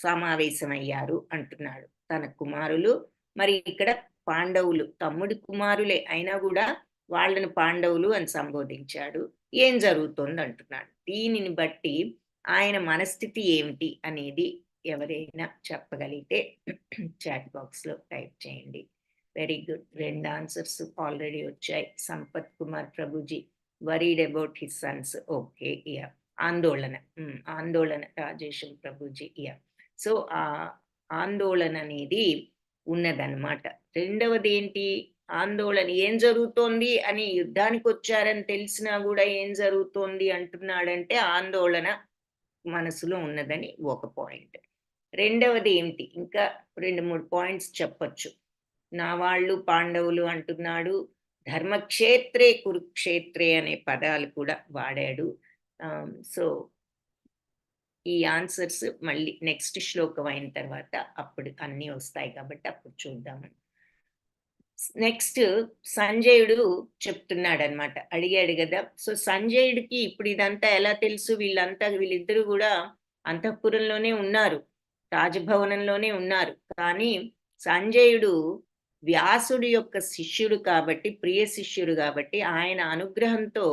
సమావేశమయ్యారు అంటున్నాడు. తన కుమారులు మరి ఇక్కడ పాండవులు తమ్ముడి కుమారులే అయినా కూడా వాళ్ళని పాండవులు అని సంబోధించాడు. ఏం జరుగుతోంది అంటున్నాడు. దీనిని బట్టి ఆయన మనస్థితి ఏమిటి అనేది ఎవరైనా చెప్పగలిగితే చాట్ బాక్స్ లో టైప్ చేయండి. వెరీ గుడ్, 2 ఆన్సర్స్ ఆల్రెడీ వచ్చాయి. Sampath Kumar Prabhuji worried about his Sons. Okay, yeah. ఆందోళన రాజేశం ప్రభుజీ, యా. సో ఆ ఆందోళన అనేది ఉన్నదన్నమాట. రెండవది ఏంటి? ఆందోళన ఏం జరుగుతోంది అని యుద్ధానికి వచ్చారని తెలిసినా కూడా ఏం జరుగుతోంది అంటున్నాడంటే ఆందోళన మనసులో ఉన్నదని ఒక పాయింట్. రెండవది ఏమిటి? ఇంకా 2-3 పాయింట్స్ చెప్పొచ్చు. నా వాళ్ళు పాండవులు అంటున్నాడు. ధర్మక్షేత్రే కురుక్షేత్రే అనే పదాలు కూడా వాడాడు. సో ఈ ఆన్సర్స్ మళ్ళీ నెక్స్ట్ శ్లోకం అయిన తర్వాత అప్పుడు అన్నీ వస్తాయి కాబట్టి అప్పుడు చూద్దాము. నెక్స్ట్ సంజయుడు చెప్తున్నాడు అనమాట, అడిగాడు కదా. సో సంజయుడికి ఇప్పుడు ఇదంతా ఎలా తెలుసు? వీళ్ళిద్దరూ కూడా అంతఃపురంలోనే ఉన్నారు, రాజభవనంలోనే ఉన్నారు. కానీ సంజయుడు వ్యాసుడి యొక్క శిష్యుడు కాబట్టి, ప్రియ శిష్యుడు కాబట్టి ఆయన అనుగ్రహంతో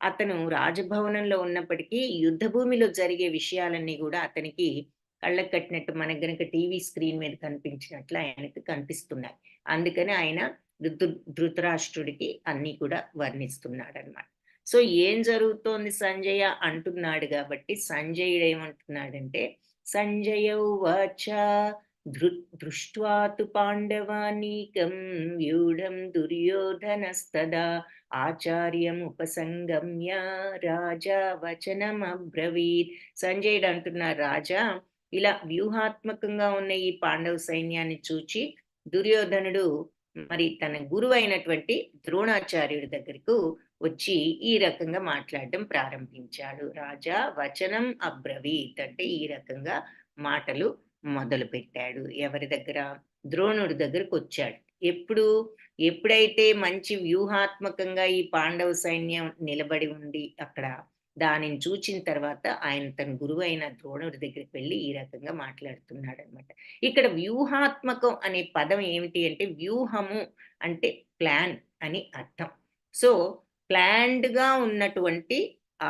అతను రాజభవనంలో ఉన్నప్పటికీ యుద్ధ భూమిలో జరిగే విషయాలన్నీ కూడా అతనికి కళ్ళకు కట్టినట్టు మనకు గనక టీవీ స్క్రీన్ మీద కనిపించినట్లు ఆయనకు కనిపిస్తున్నాయి. అందుకని ఆయన ధృతరాష్ట్రుడికి అన్ని కూడా వర్ణిస్తున్నాడు అనమాట. సో ఏం జరుగుతోంది సంజయ అంటున్నాడు కాబట్టి సంజయుడు ఏమంటున్నాడంటే, సంజయ ఉవాచ దృష్ట్వా తు పాండవానీకం వ్యూఢం దుర్యోధనస్తదా ఆచార్యముపసంగమ్య రాజా వచనమబ్రవీత్. సంజయుడు అంటున్నారు, రాజా ఇలా వ్యూహాత్మకంగా ఉన్న ఈ పాండవ సైన్యాన్ని చూచి దుర్యోధనుడు మరి తన గురువు అయినటువంటి ద్రోణాచార్యుడి దగ్గరకు వచ్చి ఈ రకంగా మాట్లాడడం ప్రారంభించాడు. రాజా వచనం అబ్రవీత్ అంటే ఈ రకంగా మాటలు మొదలు పెట్టాడు. ఎవరి దగ్గర? ద్రోణుడి దగ్గరకు వచ్చాడు. ఎప్పుడైతే మంచి వ్యూహాత్మకంగా ఈ పాండవ సైన్యం నిలబడి ఉంది అక్కడ, దానిని చూచిన తర్వాత ఆయన తన గురువు అయిన ద్రోణుడి దగ్గరికి వెళ్ళి ఈ రకంగా మాట్లాడుతున్నాడు అనమాట. ఇక్కడ వ్యూహాత్మకం అనే పదం ఏమిటి అంటే, వ్యూహము అంటే ప్లాన్ అని అర్థం. సో ప్లాన్డ్ గా ఉన్నటువంటి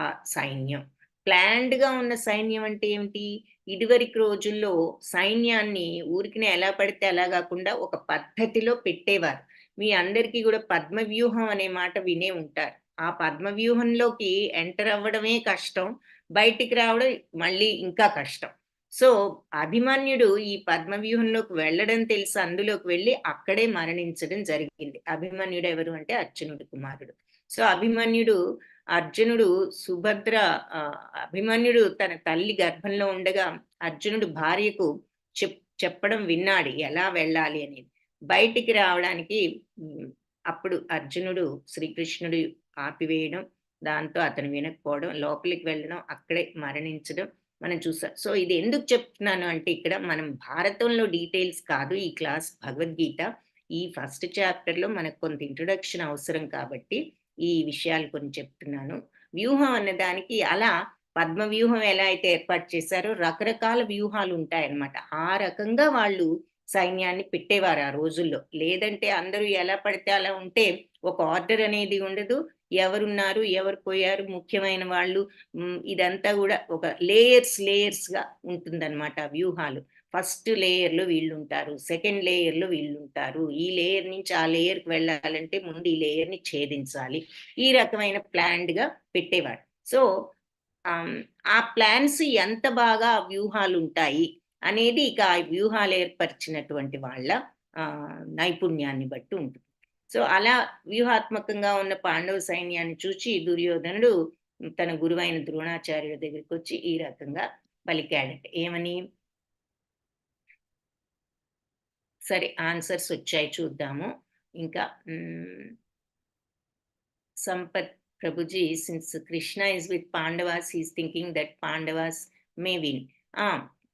ఆ సైన్యం. ప్లాన్డ్ గా ఉన్న సైన్యం అంటే ఏమిటి? ఇదివరకు రోజుల్లో సైన్యాన్ని ఊరికినే ఎలా పడితే అలా కాకుండా ఒక పద్ధతిలో పెట్టేవారు. మీ అందరికీ కూడా పద్మవ్యూహం అనే మాట వినే ఉంటారు. ఆ పద్మవ్యూహంలోకి ఎంటర్ అవ్వడమే కష్టం, బయటికి రావడం మళ్ళీ ఇంకా కష్టం. సో అభిమన్యుడు ఈ పద్మవ్యూహంలోకి వెళ్ళడం తెలుసు, అందులోకి వెళ్ళి అక్కడే మరణించడం జరిగింది. అభిమన్యుడు ఎవరు అంటే అర్జునుడి కుమారుడు. సో అర్జునుడు సుభద్ర అభిమన్యుడు తన తల్లి గర్భంలో ఉండగా అర్జునుడు భార్యకు చెప్పడం విన్నాడు ఎలా వెళ్ళాలి అనేది. బయటికి రావడానికి అప్పుడు అర్జునుడు శ్రీకృష్ణుడు ఆపివేయడం, దాంతో అతను వినకపోవడం, లోపలికి వెళ్ళడం, అక్కడే మరణించడం మనం చూసాం. సో ఇది ఎందుకు చెప్తున్నాను అంటే, ఇక్కడ మనం భారతంలో డీటెయిల్స్ కాదు ఈ క్లాస్, భగవద్గీత ఈ ఫస్ట్ చాప్టర్ లో మనకు కొంత ఇంట్రొడక్షన్ అవసరం కాబట్టి ఈ విషయాలు కొన్ని చెప్తున్నాను. వ్యూహం అన్న దానికి అలా పద్మ వ్యూహం ఎలా అయితే ఏర్పాటు చేశారో రకరకాల వ్యూహాలు ఉంటాయన్నమాట. ఆ రకంగా వాళ్ళు సైన్యాన్ని పెట్టేవారు ఆ రోజుల్లో. లేదంటే అందరూ ఎలా పడితే అలా ఉంటే ఒక ఆర్డర్ అనేది ఉండదు. ఎవరున్నారు, ఎవరు పోయారు, ముఖ్యమైన వాళ్ళు, ఇదంతా కూడా ఒక లేయర్స్ గా ఉంటుందన్నమాట వ్యూహాలు. ఫస్ట్ లేయర్ లో వీళ్ళు ఉంటారు, సెకండ్ లేయర్ లో వీళ్ళు ఉంటారు, ఈ లేయర్ నుంచి ఆ లేయర్కి వెళ్ళాలంటే ముందు ఈ లేయర్ ని ఛేదించాలి. ఈ రకమైన ప్లాన్డ్ గా పెట్టేవాడు. సో ఆ ప్లాన్స్ ఎంత బాగా వ్యూహాలు ఉంటాయి అనేది ఇక ఆ వ్యూహాలు ఏర్పరిచినటువంటి వాళ్ళ నైపుణ్యాన్ని బట్టి ఉంటుంది. సో అలా వ్యూహాత్మకంగా ఉన్న పాండవ సైన్యాన్ని చూచి దుర్యోధనుడు తన గురువైన ద్రోణాచార్యుడి దగ్గరికి వచ్చి ఈ రకంగా పలికాడట. ఏమని? సరే ఆన్సర్స్ వచ్చాయి చూద్దాము. ఇంకా Sampath Prabhuji, since Krishna is with Pandavas, he's thinking that Pandavas may win.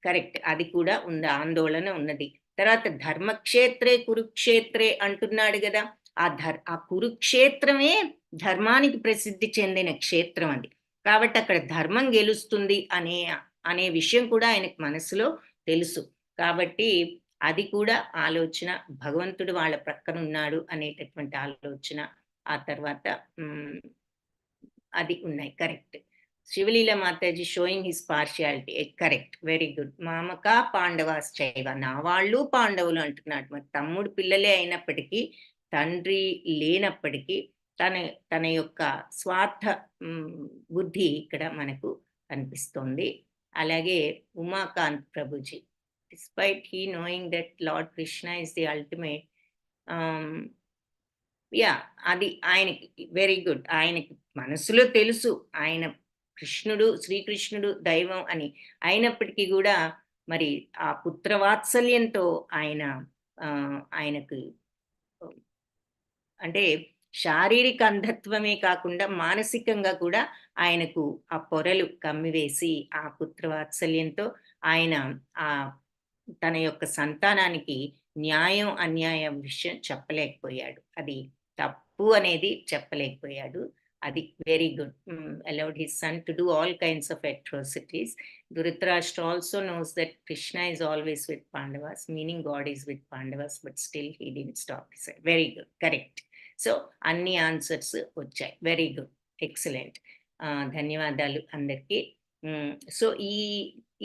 Correct, అది కూడా ఉంది, ఆందోళన ఉన్నది. తర్వాత ధర్మక్షేత్రే కురుక్షేత్రే అంటున్నాడు కదా, ఆ కురుక్షేత్రమే ధర్మానికి ప్రసిద్ధి చెందిన క్షేత్రం అది. కాబట్టి అక్కడ ధర్మం గెలుస్తుంది అనే విషయం కూడా ఆయనకు మనసులో తెలుసు. కాబట్టి అది కూడా ఆలోచన, భగవంతుడు వాళ్ళ ప్రక్కన ఉన్నాడు అనేటటువంటి ఆలోచన, ఆ తర్వాత అది ఉన్నాయి. Correct. Sivaleela Mataji showing his partiality, correct, very good. మామక పాండవాస్ చైవ, నా వాళ్ళు పాండవులు అంటున్నాడు. మరి తమ్ముడు పిల్లలే అయినప్పటికీ, తండ్రి లేనప్పటికీ తన యొక్క స్వార్థ బుద్ధి ఇక్కడ మనకు కనిపిస్తోంది. అలాగే Umakant Prabhuji, despite he knowing that lord Krishna is the ultimate, అది ఆయనకి వెరీ గుడ్. ఆయనకి మనసులో తెలుసు ఆయన శ్రీకృష్ణుడు దైవం అని. అయినప్పటికీ కూడా మరి ఆ పుత్రవాత్సల్యంతో ఆయనకు అంటే శారీరక అంధత్వమే కాకుండా మానసికంగా కూడా ఆయనకు ఆ పొరలు కమ్మివేసి ఆ పుత్రవాత్సల్యంతో ఆయన తన యొక్క సంతానానికి న్యాయం అన్యాయం విషయం చెప్పలేకపోయాడు. అది తప్పు అనేది చెప్పలేకపోయాడు. అది very good. Allowed his son to do all kinds of atrocities. Dhritarashtra also knows that Krishna is always with Pandavas, meaning God is with Pandavas, but still he didn't stop his side. Very good, correct. So అన్ని ఆన్సర్స్ వచ్చాయి. Very good, excellent. ధన్యవాదాలు అందరికీ. సో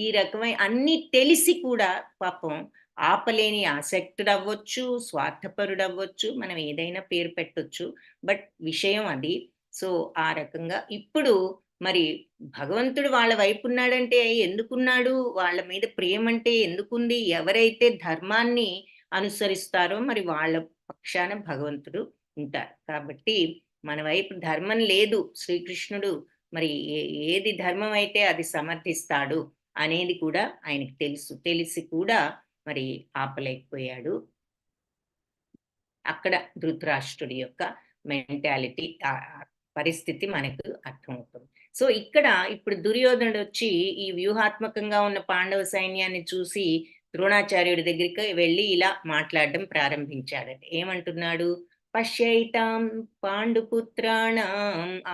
ఈ రకమైన అన్ని తెలిసి కూడా పాపం ఆపలేని ఆసక్తుడు అవ్వచ్చు, స్వార్థపరుడు అవ్వచ్చు, మనం ఏదైనా పేరు పెట్టొచ్చు, బట్ విషయం అది. సో ఆ రకంగా ఇప్పుడు మరి భగవంతుడు వాళ్ళ వైపు ఉన్నాడంటే ఎందుకున్నాడు, వాళ్ళ మీద ప్రేమ అంటే ఎందుకుంది, ఎవరైతే ధర్మాన్ని అనుసరిస్తారో మరి వాళ్ళ పక్షాన భగవంతుడు ఉంటారు. కాబట్టి మన వైపు ధర్మం లేదు, శ్రీకృష్ణుడు మరి ఏది ధర్మం అయితే అది సమర్థిస్తాడు అనేది కూడా ఆయనకు తెలుసు. తెలిసి కూడా మరి ఆపలేకపోయాడు. అక్కడ ధృతరాష్ట్రుడి యొక్క మెంటాలిటీ పరిస్థితి మనకు అర్థమవుతుంది. సో ఇక్కడ ఇప్పుడు దుర్యోధనుడు వచ్చి ఈ వ్యూహాత్మకంగా ఉన్న పాండవ సైన్యాన్ని చూసి ద్రోణాచార్యుడి దగ్గరికి వెళ్ళి ఇలా మాట్లాడడం ప్రారంభించాడట. ఏమంటున్నాడు? పశ్యైతాం పాండుపుత్రాణం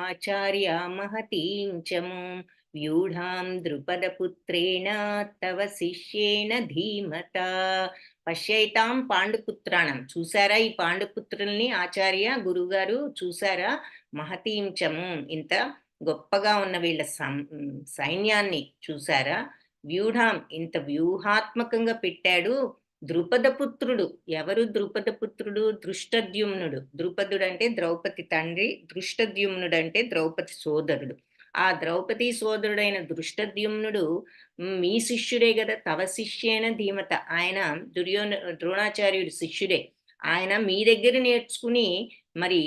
ఆచార్య మహతీం చము వ్యూఢాం ద్రుపదపుత్రేణ తవ శిష్యేణ ధీమత. పశ్యైతాం పాండుపుత్రాణం, చూసారా ఈ పాండుపుత్రుల్ని ఆచార్య గురుగారు చూసారా? మహతీం చము, ఇంత గొప్పగా ఉన్న వీళ్ళ సైన్యాన్ని చూసారా? వ్యూఢాం, ఇంత వ్యూహాత్మకంగా పెట్టాడు. ద్రుపదపుత్రుడు, ఎవరు ద్రుపదపుత్రుడు? దృష్టద్యుమ్నుడు. ద్రుపదుడు అంటే ద్రౌపది తండ్రి, దృష్టద్యుమ్నుడు అంటే ద్రౌపది సోదరుడు. ఆ ద్రౌపది సోదరుడైన దృష్టద్యుమ్నుడు మీ శిష్యుడే కదా, తవ శిష్యేన ధీమత, ఆయన ద్రోణాచార్యుడి శిష్యుడే. ఆయన మీ దగ్గర నేర్చుకుని మరి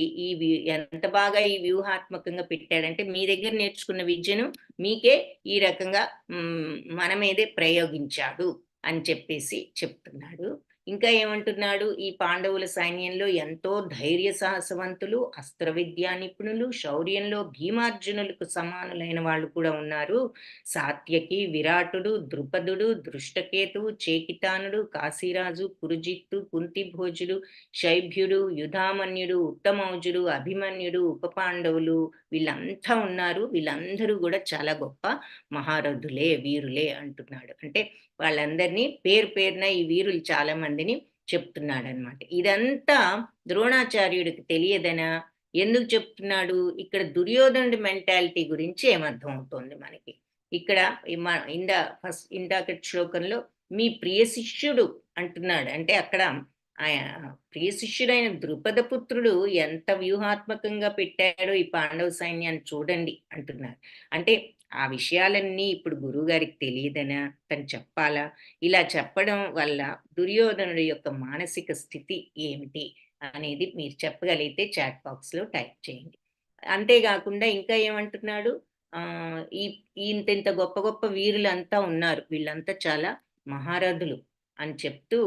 ఎంత బాగా ఈ వ్యూహాత్మకంగా పెట్టాడంటే మీ దగ్గర నేర్చుకున్న విద్యను మీకే ఈ రకంగా మన మీదే ప్రయోగించాడు అని చెప్పేసి చెప్తున్నాడు. ఇంకా ఏమంటున్నాడు? ఈ పాండవుల సైన్యంలో ఎంతో ధైర్య సాహసవంతులు, అస్త్ర విద్యా నిపుణులు, శౌర్యంలో భీమార్జునులకు సమానులైన వాళ్ళు కూడా ఉన్నారు. సాత్యకి, విరాటుడు, ద్రుపదుడు, దృష్టకేతువు, చేకితానుడు, కాశీరాజు, పురుజిత్తు, కుంతిభోజుడు, శైభ్యుడు, యుధామన్యుడు, ఉత్తమౌజుడు, అభిమన్యుడు, ఉప పాండవులు, వీళ్ళంతా ఉన్నారు. వీళ్ళందరూ కూడా చాలా గొప్ప మహారథులే, వీరులే అంటున్నాడు. అంటే వాళ్ళందరినీ పేరు పేరున ఈ వీరులు చాలా మందిని చెప్తున్నాడు అనమాట. ఇదంతా ద్రోణాచార్యుడికి తెలియదనా? ఎందుకు చెప్తున్నాడు? ఇక్కడ దుర్యోధనుడి మెంటాలిటీ గురించి ఏమర్థం అవుతోంది మనకి. ఇక్కడ ఇందాకటి శ్లోకంలో మీ ప్రియ శిష్యుడు అంటున్నాడు. అంటే అక్కడ ప్రియ శిష్యుడైన ద్రుపదపుత్రుడు ఎంత వ్యూహాత్మకంగా పెట్టాడో ఈ పాండవ సైన్యాన్ని చూడండి అంటున్నారు. అంటే ఆ విషయాలన్నీ ఇప్పుడు గురువు గారికి తెలియదనా, తను చెప్పాలా? ఇలా చెప్పడం వల్ల దుర్యోధనుడి యొక్క మానసిక స్థితి ఏమిటి అనేది మీరు చెప్పగలిగితే చాట్ బాక్స్ లో టైప్ చేయండి. అంతేకాకుండా ఇంకా ఏమంటున్నాడు? ఇంత గొప్ప గొప్ప వీరులంతా ఉన్నారు, వీళ్ళంతా చాలా మహారథులు అని చెప్తూ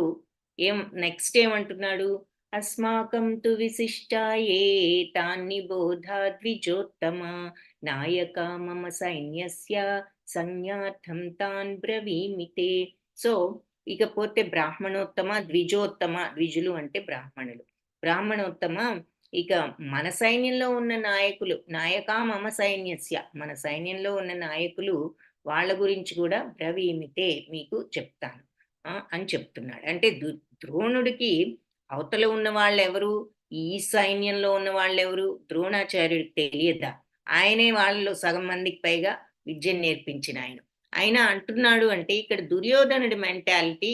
నెక్స్ట్ ఏమంటున్నాడు? అస్మాకం తు విశిష్టాయే తాన్ని బోధా ద్విజోత్తమ నాయక మమ సైన్యస్య సంజ్ఞార్థం తాన్ బ్రవీమితే. సో ఇకపోతే బ్రాహ్మణోత్తమ, ద్విజోత్తమ, ద్విజులు అంటే బ్రాహ్మణులు, బ్రాహ్మణోత్తమ, ఇక మన సైన్యంలో ఉన్న నాయకులు, నాయక మమ సైన్యస్య, మన సైన్యంలో ఉన్న నాయకులు వాళ్ళ గురించి కూడా బ్రవీమితే, మీకు చెప్తాను అని చెప్తున్నాడు. అంటే ద్రోణుడికి అవతల ఉన్న వాళ్ళెవరు, ఈ సైన్యంలో ఉన్న వాళ్ళెవరు ద్రోణాచార్యుడికి తెలియదా? ఆయనే వాళ్ళలో సగం మందికి పైగా విద్యను నేర్పించిన ఆయన అంటున్నాడు. అంటే ఇక్కడ దుర్యోధనుడి మెంటాలిటీ,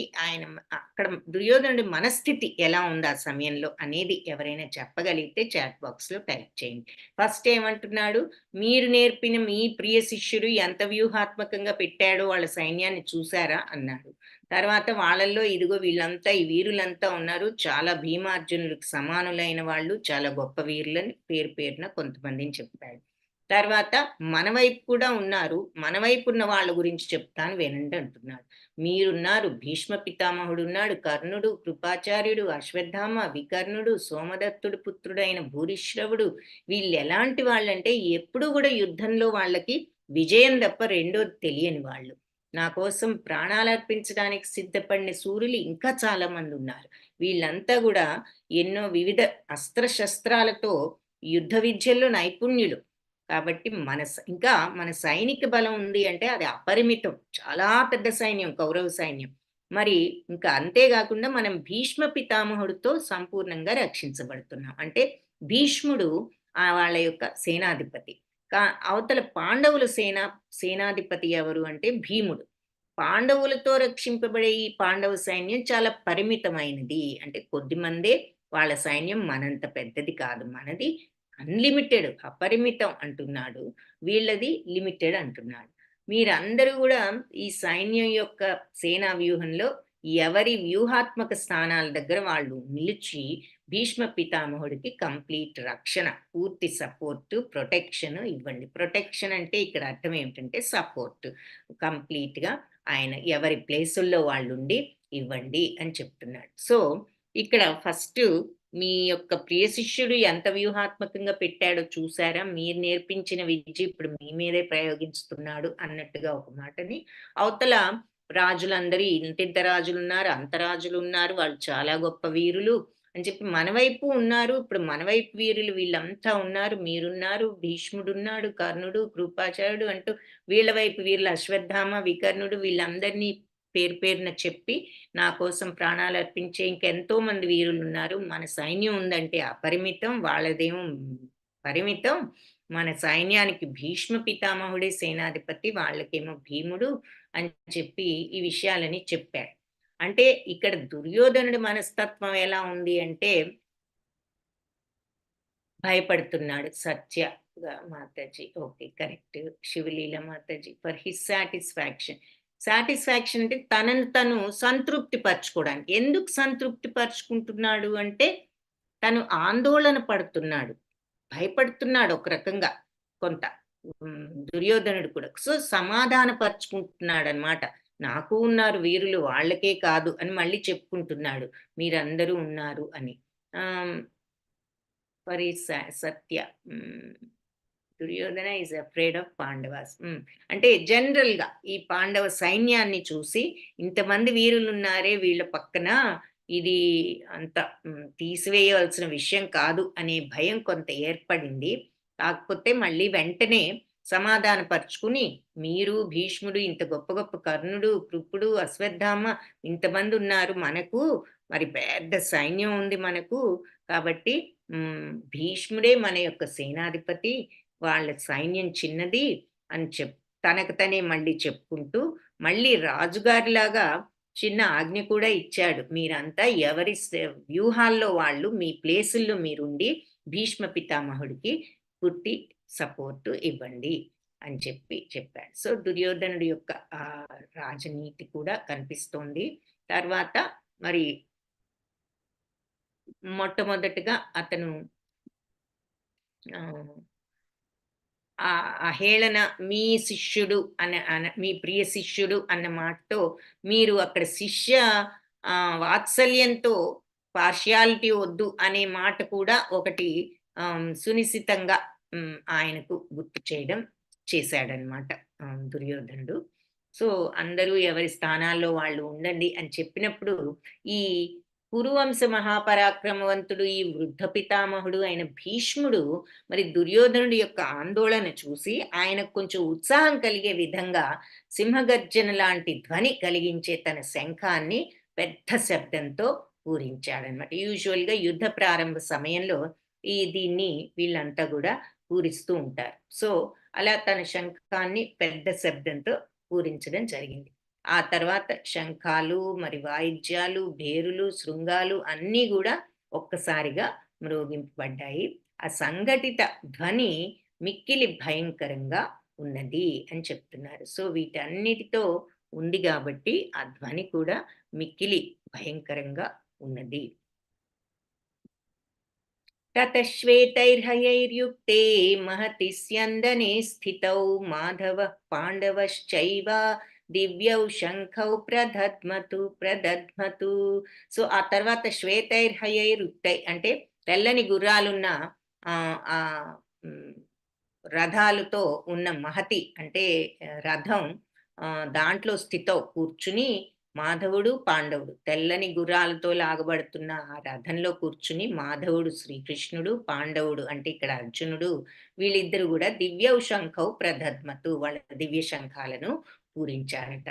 అక్కడ దుర్యోధనుడి మనస్థితి ఎలా ఉంది ఆ సమయంలో అనేది ఎవరైనా చెప్పగలిగితే చాట్ బాక్స్ లో టైప్ చేయండి. ఫస్ట్ ఏమంటున్నాడు? మీరు నేర్పిన మీ ప్రియ శిష్యుడు ఎంత వ్యూహాత్మకంగా పెట్టాడో వాళ్ళ సైన్యాన్ని చూసారా అన్నాడు. తర్వాత వాళ్ళల్లో ఇదిగో వీళ్ళంతా, ఈ వీరులంతా ఉన్నారు, చాలా భీమార్జునులకు సమానులైన వాళ్ళు, చాలా గొప్ప వీరులని పేరు పేరున కొంతమందిని చెప్పాడు. తర్వాత మన వైపు కూడా ఉన్నారు, మన వైపు ఉన్న వాళ్ళ గురించి చెప్తాను వినండి అంటున్నాడు. మీరున్నారు, భీష్మ పితామహుడు ఉన్నాడు, కర్ణుడు, కృపాచార్యుడు, అశ్వత్థామ, వికర్ణుడు, సోమదత్తుడు పుత్రుడైన భూరిశ్రవుడు. వీళ్ళు ఎలాంటి వాళ్ళంటే ఎప్పుడు కూడా యుద్ధంలో వాళ్ళకి విజయం తప్ప రెండోది తెలియని వాళ్ళు. నా కోసం ప్రాణాలు అర్పించడానికి సిద్ధపడిన సూర్యులు ఇంకా చాలా మంది ఉన్నారు. వీళ్ళంతా కూడా ఎన్నో వివిధ అస్త్రశస్త్రాలతో యుద్ధ విద్యల్లో నైపుణ్యులు. కాబట్టి ఇంకా మన సైనిక బలం ఉంది అంటే అది అపరిమితం, చాలా పెద్ద సైన్యం కౌరవ సైన్యం. మరి ఇంకా అంతేకాకుండా మనం భీష్మ పితామహుడితో సంపూర్ణంగా రక్షించబడుతున్నాం. అంటే భీష్ముడు వాళ్ళ యొక్క సేనాధిపతి. అవతల పాండవుల సేనాధిపతి ఎవరు అంటే భీముడు. పాండవులతో రక్షింపబడే ఈ పాండవ సైన్యం చాలా పరిమితమైనది. అంటే కొద్ది మందే వాళ్ళ సైన్యం, మనంత పెద్దది కాదు, మనది అన్లిమిటెడ్, అపరిమితం అంటున్నాడు. వీళ్ళది లిమిటెడ్ అంటున్నాడు. మీరందరూ కూడా ఈ సైన్యం యొక్క సేనా వ్యూహంలో ఎవరి వ్యూహాత్మక స్థానాల దగ్గర వాళ్ళు నిలిచి భీష్మ పితామహుడికి కంప్లీట్ రక్షణ, పూర్తి సపోర్ట్, ప్రొటెక్షన్ ఇవ్వండి. ప్రొటెక్షన్ అంటే ఇక్కడ అర్థం ఏమిటంటే సపోర్ట్ కంప్లీట్గా ఆయన ఎవరి ప్లేసుల్లో వాళ్ళు ఉండి ఇవ్వండి అని చెప్తున్నాడు. సో ఇక్కడ ఫస్ట్ మీ యొక్క ప్రియ శిష్యుడు ఎంత వ్యూహాత్మకంగా పెట్టాడో చూసారా? మీరు నేర్పించిన విద్య ఇప్పుడు మీ మీదే ప్రయోగిస్తున్నాడు అన్నట్టుగా ఒక మాటని, అవతల రాజులందరూ ఇంతింత రాజులున్నారు, అంత రాజులున్నారు, వాళ్ళు చాలా గొప్ప వీరులు అని చెప్పి మన వైపు ఉన్నారు. ఇప్పుడు మన వైపు వీరులు వీళ్ళంతా ఉన్నారు, మీరున్నారు, భీష్ముడున్నాడు, కర్ణుడు, కృపాచార్యుడు అంటూ వీళ్ళ వైపు వీరులు అశ్వత్థామ, వికర్ణుడు వీళ్ళందరినీ పేరు పేరున చెప్పి నా కోసం ప్రాణాలు అర్పించే ఇంకెంతో మంది వీరులు ఉన్నారు. మన సైన్యం ఉందంటే అపరిమితం, వాళ్ళదేమో పరిమితం. మన సైన్యానికి భీష్మ పితామహుడే సేనాధిపతి, వాళ్ళకేమో భీముడు అని చెప్పి ఈ విషయాలని చెప్పాడు. అంటే ఇక్కడ దుర్యోధనుడి మనస్తత్వం ఎలా ఉంది అంటే భయపడుతున్నాడు. Satya Mataji, okay correct. Sivaleela Mataji, for his satisfaction. Satisfaction అంటే తనను తను సంతృప్తి పరచుకోవడానికి. ఎందుకు సంతృప్తి పరుచుకుంటున్నాడు అంటే తను ఆందోళన పడుతున్నాడు, భయపడుతున్నాడు ఒక రకంగా కొంత దుర్యోధనుడు కూడా. సో సమాధాన పరుచుకుంటున్నాడు అనమాట. నాకు ఉన్నారు వీరులు, వాళ్ళకే కాదు అని మళ్ళీ చెప్పుకుంటున్నాడు, మీరందరూ ఉన్నారు అని. For Satya Duryodhana is afraid of Pandavas. అంటే జనరల్ గా ఈ పాండవ సైన్యాన్ని చూసి ఇంతమంది వీరులు ఉన్నారే వీళ్ళ పక్కన, ఇది అంత తీసివేయవలసిన విషయం కాదు అనే భయం కొంత ఏర్పడింది. కాకపోతే మళ్ళీ వెంటనే సమాధానపరుచుకుని, మీరు భీష్ముడు, ఇంత గొప్ప గొప్ప కర్ణుడు, కృపుడు, అశ్వత్థామ ఇంతమంది ఉన్నారు మనకు, మరి పెద్ద సైన్యం ఉంది మనకు, కాబట్టి భీష్ముడే మన యొక్క సేనాధిపతి, వాళ్ళ సైన్యం చిన్నది అని తనకు తనే మళ్ళీ చెప్పుకుంటూ మళ్ళీ రాజుగారిలాగా చిన్న ఆజ్ఞ కూడా ఇచ్చాడు. మీరంతా ఎవరి వ్యూహాల్లో వాళ్ళు మీ ప్లేసుల్లో మీరుండి భీష్మ పితామహుడికి పూర్తి సపోర్టు ఇవ్వండి అని చెప్పాడు. సో దుర్యోధనుడి యొక్క ఆ రాజనీతి కూడా కనిపిస్తోంది. తర్వాత మరి మొట్టమొదటిగా అతను ఆ హేళన, మీ శిష్యుడు మీ ప్రియ శిష్యుడు అన్న మాటతో మీరు అక్కడ శిష్య వాత్సల్యంతో పార్షియాలిటీ వద్దు అనే మాట కూడా ఒకటి సునిశ్చితంగా ఆయనకు గుర్తు చేశాడనమాట దుర్యోధనుడు. సో అందరూ ఎవరి స్థానాల్లో వాళ్ళు ఉండండి అని చెప్పినప్పుడు ఈ కురువంశ మహాపరాక్రమవంతుడు, ఈ వృద్ధ పితామహుడు అయిన భీష్ముడు మరి దుర్యోధనుడి యొక్క ఆందోళన చూసి ఆయనకు కొంచెం ఉత్సాహం కలిగే విధంగా సింహగర్జన లాంటి ధ్వని కలిగించే తన శంఖాన్ని పెద్ద శబ్దంతో పూరించాడనమాట. యూజువల్గా యుద్ధ ప్రారంభ సమయంలో దీన్ని వీళ్ళంతా కూడా పూరిస్తూ ఉంటారు. సో అలా తన శంఖాన్ని పెద్ద శబ్దంతో పూరించడం జరిగింది. ఆ తర్వాత శంఖాలు, మరి వాయిద్యాలు, భేరులు, శృంగాలు అన్నీ కూడా ఒక్కసారిగా మ్రోగింపబడ్డాయి. ఆ సంఘటిత ధ్వని మిక్కిలి భయంకరంగా ఉన్నది అని చెప్తున్నారు. సో వీటన్నిటితో ఉంది కాబట్టి ఆ ధ్వని కూడా మిక్కిలి భయంకరంగా ఉన్నది. తతశ్వేతైర్హయైర్యుక్తే మహతి స్యందనే స్థితౌ మాధవ పాండవశ్చైవ దివ్యౌ శంఖౌ ప్రదధ్మతు. సో ఆ తర్వాత శ్వేతైర్హయైరుక్తై అంటే తెల్లని గుర్రాలున్న ఆ రథాలతో ఉన్న మహతి అంటే రథం, దాంట్లో స్థితౌ కూర్చుని మాధవుడు పాండవుడు తెల్లని గుర్రాలతో లాగబడుతున్న ఆ రథంలో కూర్చుని మాధవుడు శ్రీకృష్ణుడు, పాండవుడు అంటే ఇక్కడ అర్జునుడు, వీళ్ళిద్దరు కూడా దివ్యౌ శంఖౌ ప్రదధ్మతు వాళ్ళ దివ్య శంఖాలను పూరించారట.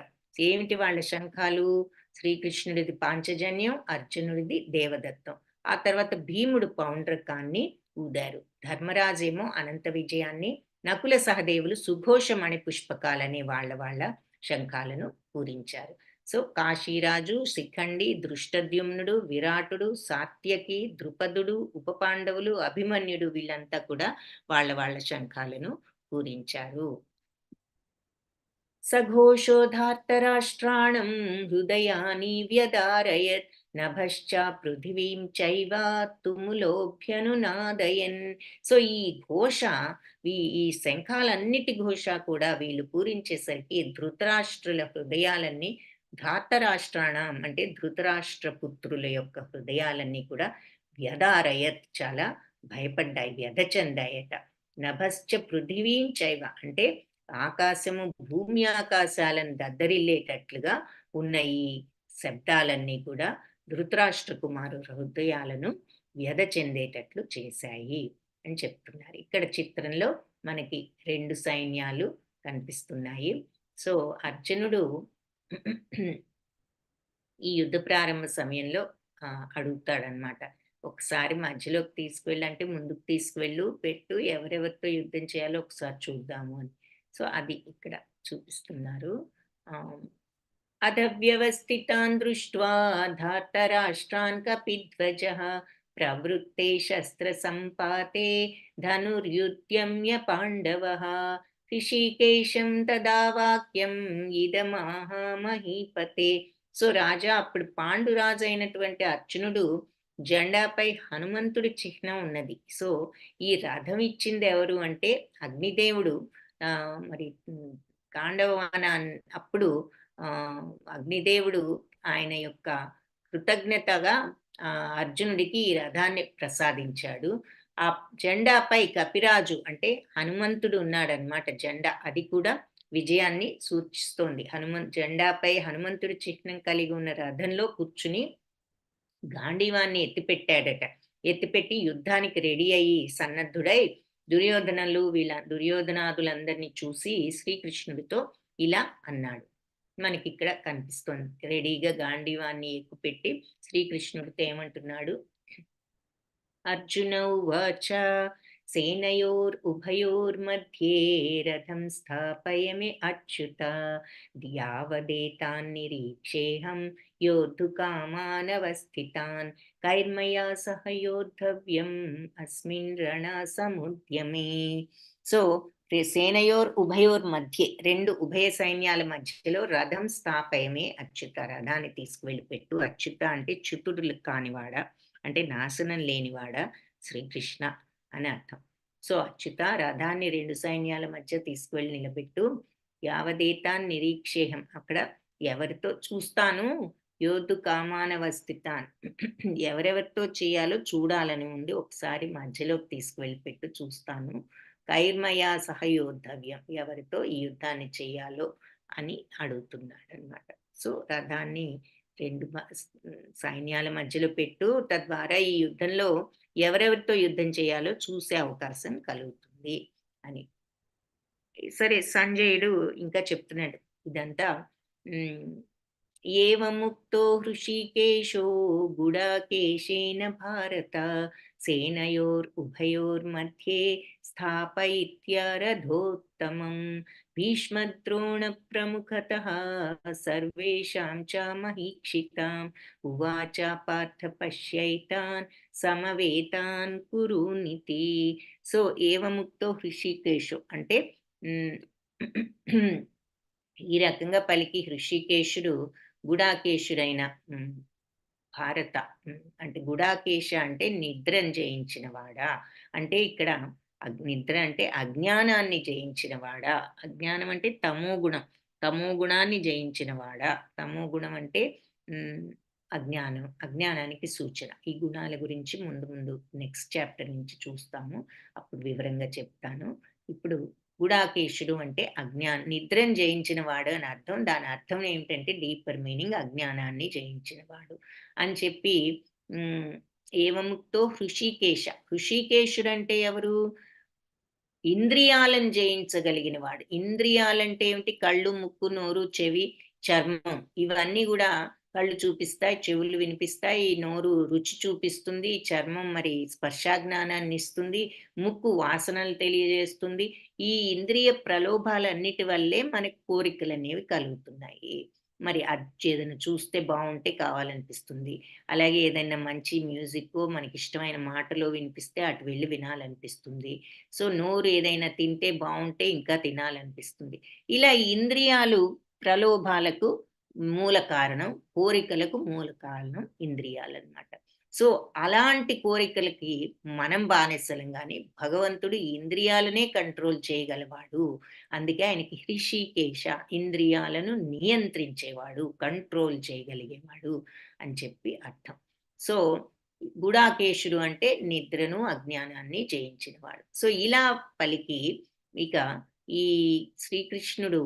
ఏమిటి వాళ్ళ శంఖాలు? శ్రీకృష్ణుడిది పాంచజన్యం, అర్జునుడిది దేవదత్తం. ఆ తర్వాత భీముడు పౌండ్రకాన్ని ఊదారు, ధర్మరాజేమో అనంత విజయాన్ని, నకుల సహదేవులు సుఘోషమణి పుష్పకాలనే వాళ్ళ శంఖాలను పూరించారు. సో కాశీరాజు, శిఖండి, దృష్టద్యుమ్నుడు, విరాటుడు, సాత్యకి, ద్రుపదుడు, ఉపపాండవులు, అభిమన్యుడు వీళ్ళంతా కూడా వాళ్ళ వాళ్ళ శంఖాలను పూరించారు. సఘోషోధార్తరాష్ట్రాణం హృదయాని వ్యదారయత్ నభశ్చ పృథివీం చైవ తుములోభ్యనునాదయన్. సో ఈ ఘోష, ఈ శంఖాలన్నిటి ఘోష కూడా వీళ్ళు పూరించేసరికి ధృతరాష్ట్రుల హృదయాలన్నీ, ధార్తరాష్ట్రాణం అంటే ధృతరాష్ట్ర పుత్రుల యొక్క హృదయాలన్నీ కూడా వ్యదారయత్ చాలా భయపడ్డాయి, వ్యధ చెందాయట. నభశ్చ పృథివీం చైవ అంటే ఆకాశము భూమి ఆకాశాలను దద్దరిల్లేటట్లుగా ఉన్న ఈ శబ్దాలన్నీ కూడా ధృతరాష్ట్ర కుమారుల హృదయాలను వ్యధ చెందేటట్లు చేశాయి అని చెప్తున్నారు. ఇక్కడ చిత్రంలో మనకి 2 సైన్యాలు కనిపిస్తున్నాయి. సో అర్జునుడు ఈ యుద్ధ ప్రారంభ సమయంలో అడుగుతాడనమాట, ఒకసారి మధ్యలోకి తీసుకువెళ్ళి, అంటే ముందుకు తీసుకువెళ్ళు, పెట్టు, ఎవరెవరితో యుద్ధం చేయాలో ఒకసారి చూద్దాము అని. సో అది ఇక్కడ చూపిస్తున్నారు. అధవ్యవస్థితాన్ దృష్ట్వా ధార్తరాష్ట్రాన్ కపిధ్వజః ప్రవృత్తే శస్త్ర సంపాతే ధనుర్యుద్యమ్య పాండవః ఋషికేశం తదా వాక్యం ఇదమాహ మహీపతే. సో రాజా, అప్పుడు పాండురాజు అయినటువంటి అర్జునుడు జెండాపై హనుమంతుడి చిహ్నం ఉన్నది. సో ఈ రథం ఇచ్చింది ఎవరు అంటే అగ్నిదేవుడు. మరి కాండవవాన అప్పుడు అగ్నిదేవుడు ఆయన యొక్క కృతజ్ఞతగా అర్జునుడికి ఈ రథాన్ని ప్రసాదించాడు. ఆ జెండాపై కపిరాజు అంటే హనుమంతుడు ఉన్నాడనమాట. జెండా అది కూడా విజయాన్ని సూచిస్తోంది. జెండాపై హనుమంతుడి చిహ్నం కలిగి ఉన్న రథంలో కూర్చుని గాంధీవాన్ని ఎత్తిపెట్టాడట. ఎత్తిపెట్టి యుద్ధానికి రెడీ అయ్యి సన్నద్ధుడై దుర్యోధనాదులందరినీ చూసి శ్రీకృష్ణుడితో ఇలా అన్నాడు. మనకి ఇక్కడ కనిపిస్తుంది. రెడీగా గాంధీవాన్ని ఎక్కుపెట్టి శ్రీకృష్ణుడితో ఏమంటున్నాడు? అర్జున ఉవాచ సేనయోరుభయోర్मध्ये రథం స్థాపయమే అచ్యుత యావదేతాన్నిరీక్షేహం యోద్ధుకామానవస్థితాన్ కైర్మయా సహ యోద్ధవ్యం అస్మిన్ రణసముద్యమే. సో సేనయోర్ ఉభయోర్ మధ్య, 2 ఉభయ సైన్యాల మధ్యలో రథం స్థాపయమే అచ్యుత, రథాన్ని తీసుకువెళ్ళి పెట్టు. అచ్యుత అంటే చ్యుతుడు కానివాడ, అంటే నాశనం లేనివాడ శ్రీకృష్ణ అని అర్థం. సో అచ్యుత, రథాన్ని 2 సైన్యాల మధ్య తీసుకువెళ్ళి నిలబెట్టు. యావదేతాన్ నిరీక్షేహం, అక్కడ ఎవరితో చూస్తాను, యోధు కామానవస్థితాన్ ఎవరెవరితో చేయాలో చూడాలని ఉండి ఒకసారి మధ్యలోకి తీసుకువెళ్ళి పెట్టు, చూస్తాను. కైర్మయా సహయోద్ధవ్యం, ఎవరితో ఈ యుద్ధాన్ని చేయాలో అని అడుగుతున్నాడు అనమాట. సో రథాన్ని 2 సైన్యాల మధ్యలో పెట్టు, తద్వారా ఈ యుద్ధంలో ఎవరెవరితో యుద్ధం చేయాలో చూసే అవకాశం కలుగుతుంది అని. సరే, సంజయుడు ఇంకా చెప్తున్నాడు ఇదంతా. ఏవముక్తో హృషికేశో గుడాకేశేన భారత సేనయోరుభయోర్मध्ये స్థాపయిత్య రథోత్తమం భీష్మద్రోణ ప్రముఖతః సర్వేషాం చ మహీక్షితాం ఉవాచ పార్థ పశ్యైతాన్ సమవేతాన్ కురునితి. సో ఏవముక్తో హృషికేశో అంటే ఈ రకంగా పలికి హృషికేశుడు గుడాకేశుడైన భారత అంటే గుడాకేశ అంటే నిద్రను జయించినవాడా, అంటే ఇక్కడ నిద్ర అంటే అజ్ఞానాన్ని జయించినవాడా. అజ్ఞానం అంటే తమో గుణం, తమో గుణాన్ని జయించినవాడా. తమో గుణం అంటే అజ్ఞానం, అజ్ఞానానికి సూచన. ఈ గుణాల గురించి ముందు ముందు నెక్స్ట్ చాప్టర్ నుంచి చూస్తాము, అప్పుడు వివరంగా చెప్తాను. ఇప్పుడు గుడాకేశుడు అంటే నిద్రను జయించిన వాడు అని అర్థం. దాని అర్థం ఏమిటంటే డీపర్ మీనింగ్, అజ్ఞానాన్ని జయించిన వాడు అని చెప్పి. ఏవముక్తో హృషికేశ, హృషికేశుడు అంటే ఎవరు? ఇంద్రియాలను జయించగలిగిన వాడు. ఇంద్రియాలంటే ఏమిటి? కళ్ళు, ముక్కు, నోరు, చెవి, చర్మం, ఇవన్నీ కూడా కళ్ళు చూపిస్తాయి, చెవులు వినిపిస్తాయి, నోరు రుచి చూపిస్తుంది, చర్మం మరి స్పర్శాజ్ఞానాన్ని ఇస్తుంది, ముక్కు వాసనలు తెలియజేస్తుంది. ఈ ఇంద్రియ ప్రలోభాలన్నిటి వల్లే మనకు కోరికలు అనేవి కలుగుతున్నాయి. మరి అది ఏదైనా చూస్తే బావుంటే కావాలనిపిస్తుంది. అలాగే ఏదైనా మంచి మ్యూజిక్కో, మనకిష్టమైన మాటలో వినిపిస్తే అటు వెళ్లి వినాలనిపిస్తుంది. సో, నోరు ఏదైనా తింటే బావుంటే ఇంకా తినాలనిపిస్తుంది. ఇలా ఈ ఇంద్రియాలు ప్రలోభాలకు మూల కారణం, కోరికలకు మూల కారణం ఇంద్రియాలనమాట. సో, అలాంటి కోరికలకి మనం బానిసలం గాని, భగవంతుడు ఈ ఇంద్రియాలనే కంట్రోల్ చేయగలవాడు. అందుకే ఆయనకి హృషికేశ, ఇంద్రియాలను నియంత్రించేవాడు, కంట్రోల్ చేయగలిగేవాడు అని చెప్పి అర్థం. సో, గుడాకేశుడు అంటే నిద్రను, అజ్ఞానాన్ని జయించినవాడు. సో, ఇలా పలికి ఇక ఈ శ్రీకృష్ణుడు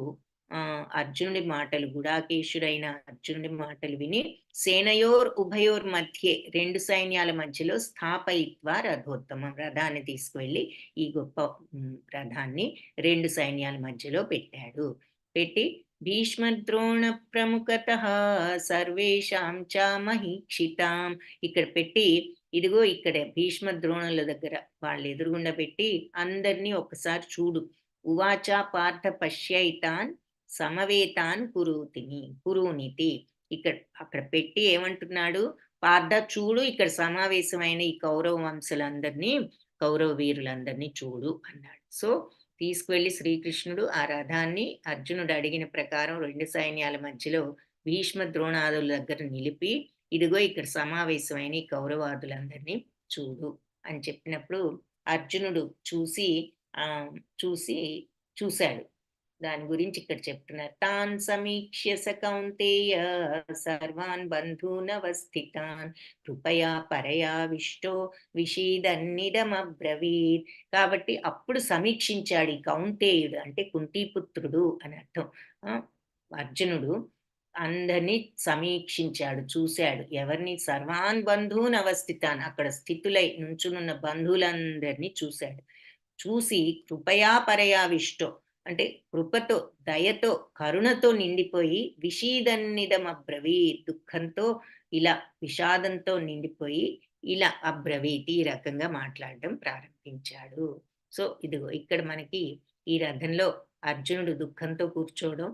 అర్జునుడి మాటలు, గుడాకేశుడైన అర్జునుడి మాటలు విని సేనయోర్ ఉభయోర్ మధ్యే 2 సైన్యాల మధ్యలో స్థాపయిత్వా రథోత్తమం, రథాన్ని తీసుకువెళ్ళి ఈ గొప్ప రథాన్ని 2 సైన్యాల మధ్యలో పెట్టాడు. పెట్టి భీష్మద్రోణ ప్రముఖతః సర్వేషాం చ మహీక్షితాం, ఇక్కడ పెట్టి ఇదిగో ఇక్కడ భీష్మ ద్రోణుల దగ్గర వాళ్ళు ఎదురుగుండా పెట్టి అందరినీ ఒక్కసారి చూడు. ఉవాచ పార్థ పశ్యైతాన్ సమవేతాన్ కురూనితి, ఇక్కడ అక్కడ పెట్టి ఏమంటున్నాడు, పార్థ చూడు ఇక్కడ సమావేశమైన ఈ కౌరవ వంశులందరినీ, కౌరవ వీరులందరినీ చూడు అన్నాడు. సో, తీసుకువెళ్ళి శ్రీకృష్ణుడు ఆ రథాన్ని అర్జునుడు అడిగిన ప్రకారం 2 సైన్యాల మధ్యలో భీష్మ ద్రోణాదుల దగ్గర నిలిపి, ఇదిగో ఇక్కడ సమావేశమైన ఈ కౌరవాదులందరినీ చూడు అని చెప్పినప్పుడు అర్జునుడు చూశాడు. దాని గురించి ఇక్కడ చెప్తున్నారు. తాన్ సమీక్ష్య స కౌంతేయ సర్వాన్ బంధూనవస్థితాన్ కృపయా పరయావిష్టో విషీదన్నిదమబ్రవీత్. కాబట్టి అప్పుడు సమీక్షించాడు ఈ కౌంతేయుడు, అంటే కుంతీపుత్రుడు అని అర్థం. అర్జునుడు అందరినీ సమీక్షించాడు, చూశాడు. ఎవరిని? సర్వాన్ బంధూన్ అవస్థితాన్, అక్కడ స్థితులై నుంచునున్న బంధువులందరినీ చూశాడు. చూసి కృపయా పరయావిష్టో, అంటే కృపతో, దయతో, కరుణతో నిండిపోయి విషీదన్నిదమబ్రవీ, దుఃఖంతో ఇలా విషాదంతో నిండిపోయి ఇలా అబ్రవీతి, ఈ రకంగా మాట్లాడడం ప్రారంభించాడు. సో ఇదిగో ఇక్కడ మనకి ఈ రథంలో అర్జునుడు దుఃఖంతో కూర్చోవడం,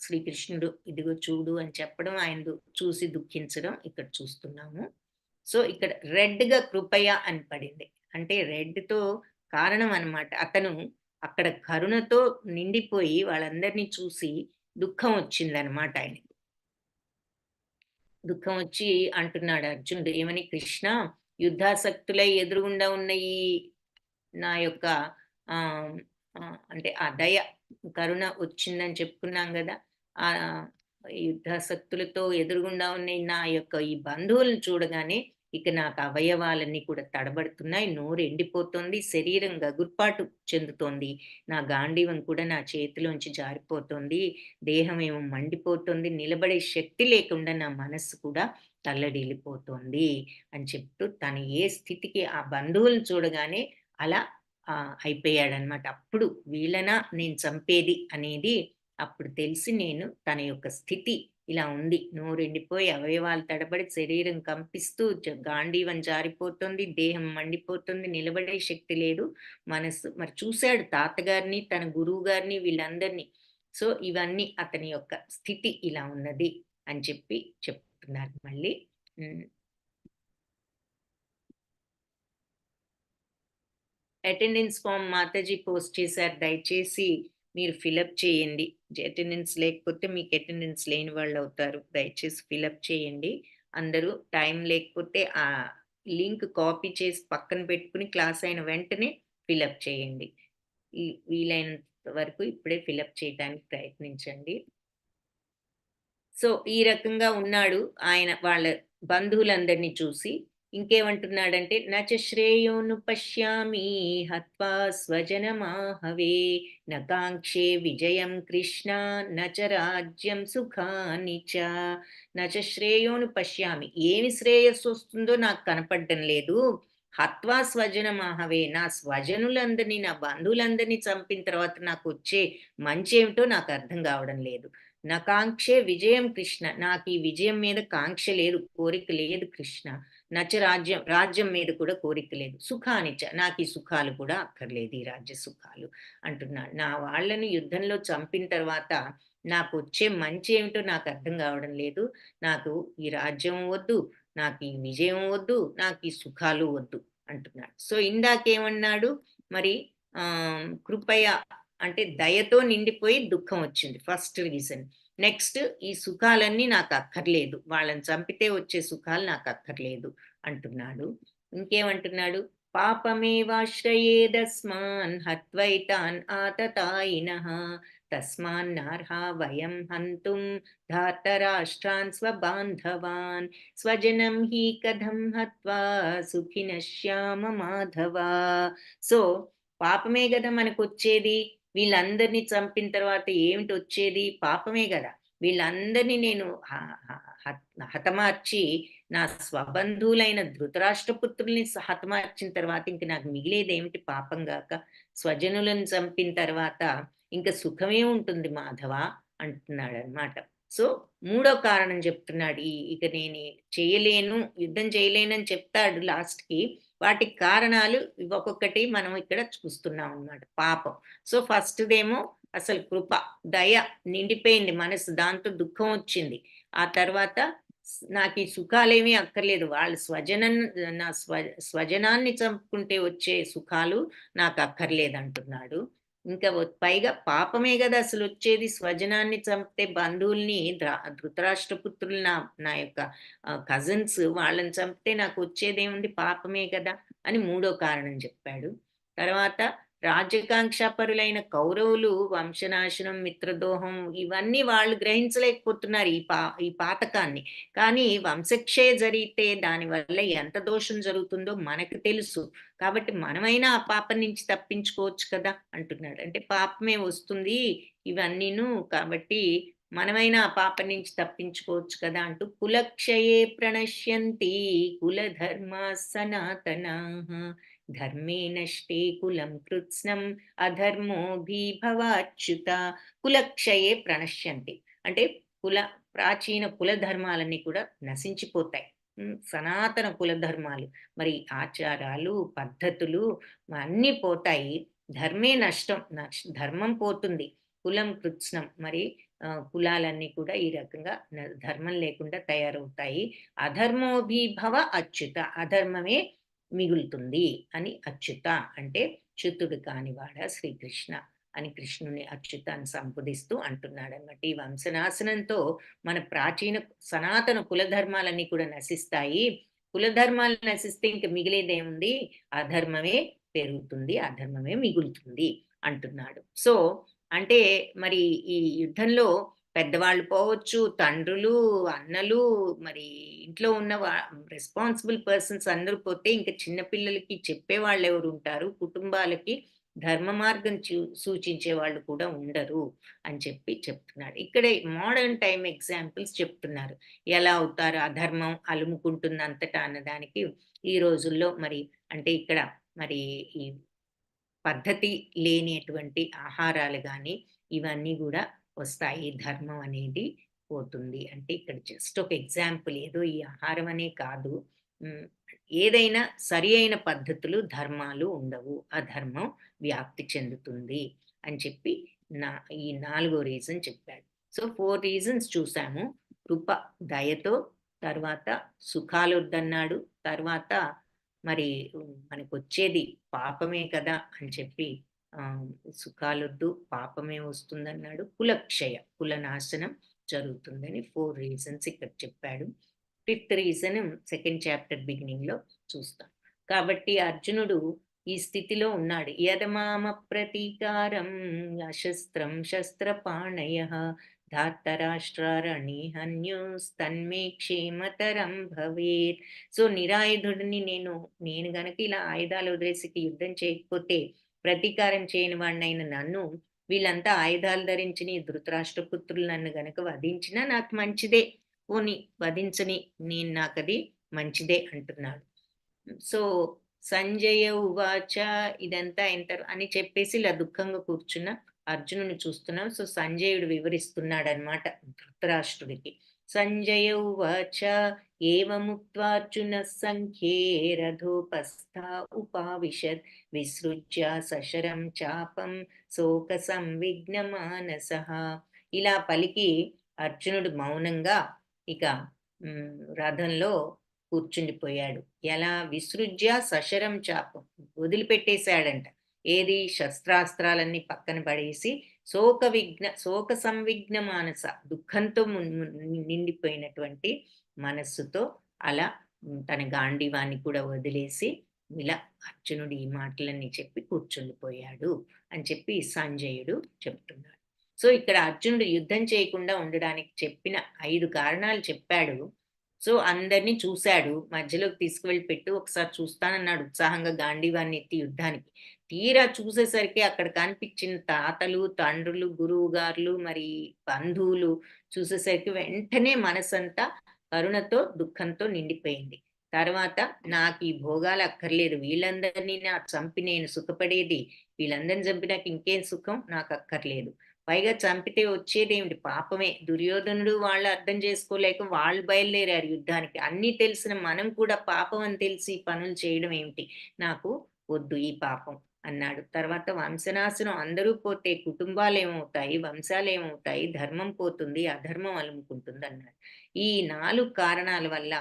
శ్రీకృష్ణుడు ఇదిగో చూడు అని చెప్పడం, ఆయన చూసి దుఃఖించడం ఇక్కడ చూస్తున్నాము. సో ఇక్కడ రెడ్ గా కృపయ అని పడింది, అంటే రెడ్ తో కారణం అన్నమాట. అతను అక్కడ కరుణతో నిండిపోయి వాళ్ళందరినీ చూసి దుఃఖం వచ్చిందనమాట ఆయనకి. దుఃఖం వచ్చి అంటున్నాడు అర్జునుడు ఏమని, కృష్ణ యుద్ధాసక్తులై ఎదురుగుండా ఉన్న ఈ నా యొక్క అంటే ఆ దయ, కరుణ వచ్చిందని చెప్పుకున్నాం కదా, ఆ యుద్ధాసక్తులతో ఎదురుగుండా ఉన్న నా యొక్క ఈ బంధువులను చూడగానే ఇక నాకు అవయవాలన్నీ కూడా తడబడుతున్నాయి, నోరు ఎండిపోతుంది, శరీరం గగుర్పాటు చెందుతోంది, నా గాంధీవం కూడా నా చేతిలోంచి జారిపోతుంది, దేహం ఏమో మండిపోతుంది, నిలబడే శక్తి లేకుండా నా మనస్సు కూడా తల్లడిల్లిపోతుంది అని చెప్తూ తను ఏ స్థితికి ఆ బంధువులను చూడగానే అలా అయిపోయాడనమాట. అప్పుడు వీళ్ళనా నేను చంపేది అనేది అప్పుడు తెలిసి నేను తన యొక్క స్థితి ఇలా ఉంది, నోరెండిపోయి అవయవాలు తడబడి శరీరం కంపిస్తూ గాంధీవం జారిపోతుంది, దేహం మండిపోతుంది, నిలబడే శక్తి లేదు, మనస్సు. మరి చూశాడు తాతగారిని, తన గురువు గారిని, వీళ్ళందరినీ. సో ఇవన్నీ అతని యొక్క స్థితి ఇలా ఉన్నది అని చెప్పి చెప్తున్నారు. మళ్ళీ అటెండెన్స్ ఫామ్ మాతాజీ పోస్ట్ చేశారు, దయచేసి మీరు ఫిలప్ చేయండి. అటెండెన్స్ లేకపోతే మీకు అటెండెన్స్ లేని వాళ్ళు అవుతారు, దయచేసి ఫిలప్ చేయండి అందరూ. టైం లేకపోతే ఆ లింక్ కాపీ చేసి పక్కన పెట్టుకుని క్లాస్ అయిన వెంటనే ఫిలప్ చేయండి. వీలైనంత వరకు ఇప్పుడే ఫిలప్ చేయడానికి ప్రయత్నించండి. సో ఈ రకంగా ఉన్నాడు ఆయన వాళ్ళ బంధువులందరినీ చూసి. ఇంకేమంటున్నాడంటే, నచ శ్రేయోను పశ్యామి హత్వా స్వజనమాహవే నకాంక్షే విజయం కృష్ణ నచ రాజ్యం సుఖాని చ. నచ శ్రేయోను పశ్యామి, ఏమి శ్రేయస్సు వస్తుందో నాకు కనపడడం లేదు. హత్వా స్వజనమాహవే, నా స్వజనులందరినీ, నా బంధువులందరినీ చంపిన తర్వాత నాకు వచ్చే మంచి ఏమిటో నాకు అర్థం కావడం లేదు. నకాంక్షే విజయం కృష్ణ, నాకు ఈ విజయం మీద కాంక్ష లేదు, కోరిక లేదు కృష్ణ. నచ రాజ్యం మీద కూడా కోరిక లేదు. సుఖానిచ్చ, నాకు ఈ సుఖాలు కూడా అక్కర్లేదు, ఈ రాజ్య సుఖాలు అంటున్నాడు. నా వాళ్ళని యుద్ధంలో చంపిన తర్వాత నాకు వచ్చే మంచి ఏమిటో నాకు అర్థం కావడం లేదు. నాకు ఈ రాజ్యం వద్దు, నాకు ఈ విజయం వద్దు, నాకు ఈ సుఖాలు వద్దు అంటున్నాడు. సో ఇందాకేమన్నాడు మరి కృపయ అంటే దయతో నిండిపోయి దుఃఖం వచ్చింది ఫస్ట్ రీజన్. నెక్స్ట్ ఈ సుఖాలన్నీ నాకు అక్కర్లేదు. వాళ్ళని చంపితే వచ్చే సుఖాలు నాకు అక్కర్లేదు అంటున్నాడు. ఇంకేమంటున్నాడు? పాపమేవాశ్రయేదస్మాన్ హత్వైతాన్ ఆతతాయినః తస్మాన్నార్హా వయం హంతుం ధార్తరాష్ట్రాన్ స్వబాంధవాన్ స్వజనం హి కథం హత్వా సుఖినః శ్యామ మాధవ. సో పాపమే కదా మనకొచ్చేది. వీళ్ళందరినీ చంపిన తర్వాత ఏమిటి వచ్చేది? పాపమే గదా! వీళ్ళందరినీ నేను హ హ హత్ హతమార్చి నా స్వబంధువులైన ధృతరాష్ట్రపుత్రుల్ని హతమార్చిన తర్వాత ఇంక నాకు మిగిలేదేమిటి పాపం గాక? స్వజనులను చంపిన తర్వాత ఇంక సుఖమే ఉంటుంది మాధవ అంటున్నాడనమాట. సో, మూడో కారణం చెప్తున్నాడు. ఇక నేను చేయలేను, యుద్ధం చేయలేనని చెప్తాడు లాస్ట్‌కి. వాటికి కారణాలు ఒక్కొక్కటి మనం ఇక్కడ చూస్తున్నాం అన్నమాట. పాపం. సో, ఫస్ట్‌దేమో అసలు కృప, దయ నిండిపోయింది మనసు. దాంతో దుఃఖం వచ్చింది. ఆ తర్వాత నాకీ సుఖాలేమీ అక్కర్లేదు. వాళ్ళ నా స్వజనాన్ని చంపుకుంటే వచ్చే సుఖాలు నాకక్కర్లేదంటున్నాడు. ఇంకా పైగా పాపమే గదా అసలొచ్చేది. స్వజనాన్ని చంపితే బంధువుల్ని ధృతరాష్ట్రపుత్రులు నా నా యొక్క కజిన్స్ వాళ్ళని చంపితే నాకొచ్చేదేముంది పాపమే గదా! అని మూడో కారణం చెప్పాడు. తర్వాత రాజ్యకాంక్షాపరులైన కౌరవులు వంశనాశనం, మిత్రదోహం ఇవన్నీ వాళ్ళు గ్రహించలేకపోతున్నారు ఈ పాతకాన్ని. కానీ వంశక్షయ జరిగితే దానివల్ల ఎంత దోషం జరుగుతుందో మనకు తెలుసు. కాబట్టి మనమైనా ఆ పాపం నుంచి తప్పించుకోవచ్చు కదా! అంటున్నాడు. అంటే పాపమే వస్తుంది ఇవన్నీను కాబట్టి మనమైనా ఆ పాపం నుంచి తప్పించుకోవచ్చు కదా! అంటూ కులక్షయే ప్రణశ్యంతి కులధర్మాः సనాతనాః ధర్మే నష్టే కులం కృత్స్నం అధర్మోభిభవాచ్యుత కులక్షయే ప్రణశ్యంతి. అంటే ప్రాచీన కుల ధర్మాలన్నీ కూడా నశించిపోతాయి. సనాతన కుల ధర్మాలు మరి ఆచారాలు, పద్ధతులు అన్నీ పోతాయి. ధర్మే నష్టం. ధర్మం పోతుంది. కులం కృత్స్నం మరి కులాలన్నీ కూడా ఈ రకంగా ధర్మం లేకుండా తయారవుతాయి. అధర్మోభిభవ అచ్యుత. అధర్మమే మిగులుతుంది అని అచ్యుత అంటే చ్యుతుడు కానివాడా శ్రీకృష్ణ అని కృష్ణుని అచ్యుతాన్ని సంబోధిస్తూ అంటున్నాడన్నమాట. ఈ వంశనాశనంతో మన ప్రాచీన సనాతన కులధర్మాలన్నీ కూడా నశిస్తాయి. కులధర్మాలు నశిస్తే ఇంక మిగిలేదేముంది? అధర్మమే పెరుగుతుంది, అధర్మమే మిగులుతుంది అంటున్నాడు. సో, అంటే మరి ఈ యుద్ధంలో పెద్దవాళ్ళు పోవచ్చు, తండ్రులు, అన్నలు, మరి ఇంట్లో ఉన్న రెస్పాన్సిబుల్ పర్సన్స్ అందరూ పోతే ఇంక చిన్న పిల్లలకి చెప్పేవాళ్ళెవరుంటారు? కుటుంబాలకి ధర్మ మార్గం సూచించే వాళ్ళు కూడా ఉండరు అని చెప్తున్నాడు. ఇక్కడే మోడర్న్ టైమ్ ఎగ్జాంపుల్స్ చెప్తున్నారు. ఎలా అవుతారు అధర్మం అలుముకుంటుందంతటా అన్నదానికి ఈ రోజుల్లో మరి అంటే ఇక్కడ మరి ఈ పద్ధతి లేనిటువంటి ఆహారాలు గాని, ఇవన్నీ గూడా వస్తాయి. ధర్మం అనేది పోతుంది. అంటే ఇక్కడ జస్ట్ ఒక ఎగ్జాంపుల్ ఏదో ఈ ఆహారం అనే కాదు. హ్మ్. ఏదైనా సరి అయిన పద్ధతులు, ధర్మాలు ఉండవు. అధర్మం వ్యాప్తి చెందుతుంది అని చెప్పి నా ఈ నాలుగో రీజన్ చెప్పాడు. సో, 4 రీజన్స్ చూసాము. కృప దయతో, తర్వాత సుఖాలొద్దన్నాడు. తర్వాత మరి మనకొచ్చేది పాపమే కదా అని చెప్పి ఆహ్, సుఖాలొద్దు పాపమే వస్తుందన్నాడు. కులక్షయ కులనాశనం జరుగుతుందని 4 రీజన్స్ ఇక్కడ చెప్పాడు. ఫిఫ్త్ రీజన్ సెకండ్ చాప్టర్ బిగినింగ్‌లో చూస్తాం. కాబట్టి అర్జునుడు ఈ స్థితిలో ఉన్నాడు. యదమామ ప్రతీకారం అశస్త్రం శస్త్రపాణయః ధార్తరాష్ట్రారణి హన్యోస్తన్మే క్షేమతరం భవేత్. సో, నిరాయుధుడిని నేను గనక ఇలా ఆయుధాలు వదిలేసి యుద్ధం చేయకపోతే, ప్రతీకారం చేయని వాడినైన నన్ను వీళ్ళంతా ఆయుధాలు ధరించిన ఈ ధృతరాష్ట్రపుత్రులు నన్ను గనక వధించినా నాకు మంచిదే. పోనీ వధించని నాకది మంచిదే అంటున్నాడు. సో, సంజయ ఉవాచ ఇదంతా అని చెప్పేసి ఇలా దుఃఖంగా కూర్చున్న అర్జునుడిని చూస్తున్నాం. సో, సంజయుడు వివరిస్తున్నాడనమాట ధృతరాష్ట్రుడికి. సంజయ ఉవాచ ఏవముక్త్వార్జునః సంఖ్యే రథోపస్థా ఉపావిశత్ విసృజ్య సశరం చాపం శోక సంవిఘ్నమానసః ఇలా పలికి అర్జునుడు మౌనంగా ఇక రథంలో కూర్చుండిపోయాడు. ఎలా విసృజ్య సశరం చాపం, వదిలిపెట్టేశాడంట. ఏది శస్త్రాస్త్రాలన్నీ పక్కన పడేసి శోక సంవిఘ్న మానస, దుఃఖంతో నిండిపోయినటువంటి మనస్సుతో అలా తన గాంధీవాన్ని కూడా వదిలేసి ఇలా అర్జునుడు ఈ మాటలన్నీ చెప్పి కూర్చుండిపోయాడు అని చెప్పి సంజయుడు చెప్తున్నాడు. సో ఇక్కడ అర్జునుడు యుద్ధం చేయకుండా ఉండడానికి చెప్పిన 5 కారణాలు చెప్పాడు. సో అందరినీ చూశాడు, మధ్యలోకి తీసుకువెళ్ళి పెట్టు ఒకసారి చూస్తానన్నాడు ఉత్సాహంగా గాంధీవాన్ని ఎత్తి యుద్ధానికి. తీరా చూసేసరికి అక్కడ కనిపించిన తాతలు, తండ్రులు, గురువు గారులు, మరి బంధువులు చూసేసరికి వెంటనే మనసంతా కరుణతో దుఃఖంతో నిండిపోయింది. తర్వాత నాకు ఈ భోగాలు అక్కర్లేదు, వీళ్ళందరినీ చంపి నేను సుఖపడేది, వీళ్ళందరిని చంపినాక ఇంకేం సుఖం నాకు అక్కర్లేదు, పైగా చంపితే వచ్చేదేమిటి పాపమే. దుర్యోధనుడు వాళ్ళు అర్థం చేసుకోలేక వాళ్ళు బయలుదేరారు యుద్ధానికి. అన్నీ తెలిసిన మనం కూడా పాపం అని తెలిసి పనులు చేయడం ఏమిటి, నాకు వద్దు ఈ పాపం అన్నాడు. తర్వాత వంశనాశనం, అందరూ పోతే కుటుంబాలు ఏమవుతాయి, వంశాలు ఏమవుతాయి, ధర్మం పోతుంది, అధర్మం అలుముకుంటుంది అన్నాడు. ఈ 4 కారణాల వల్ల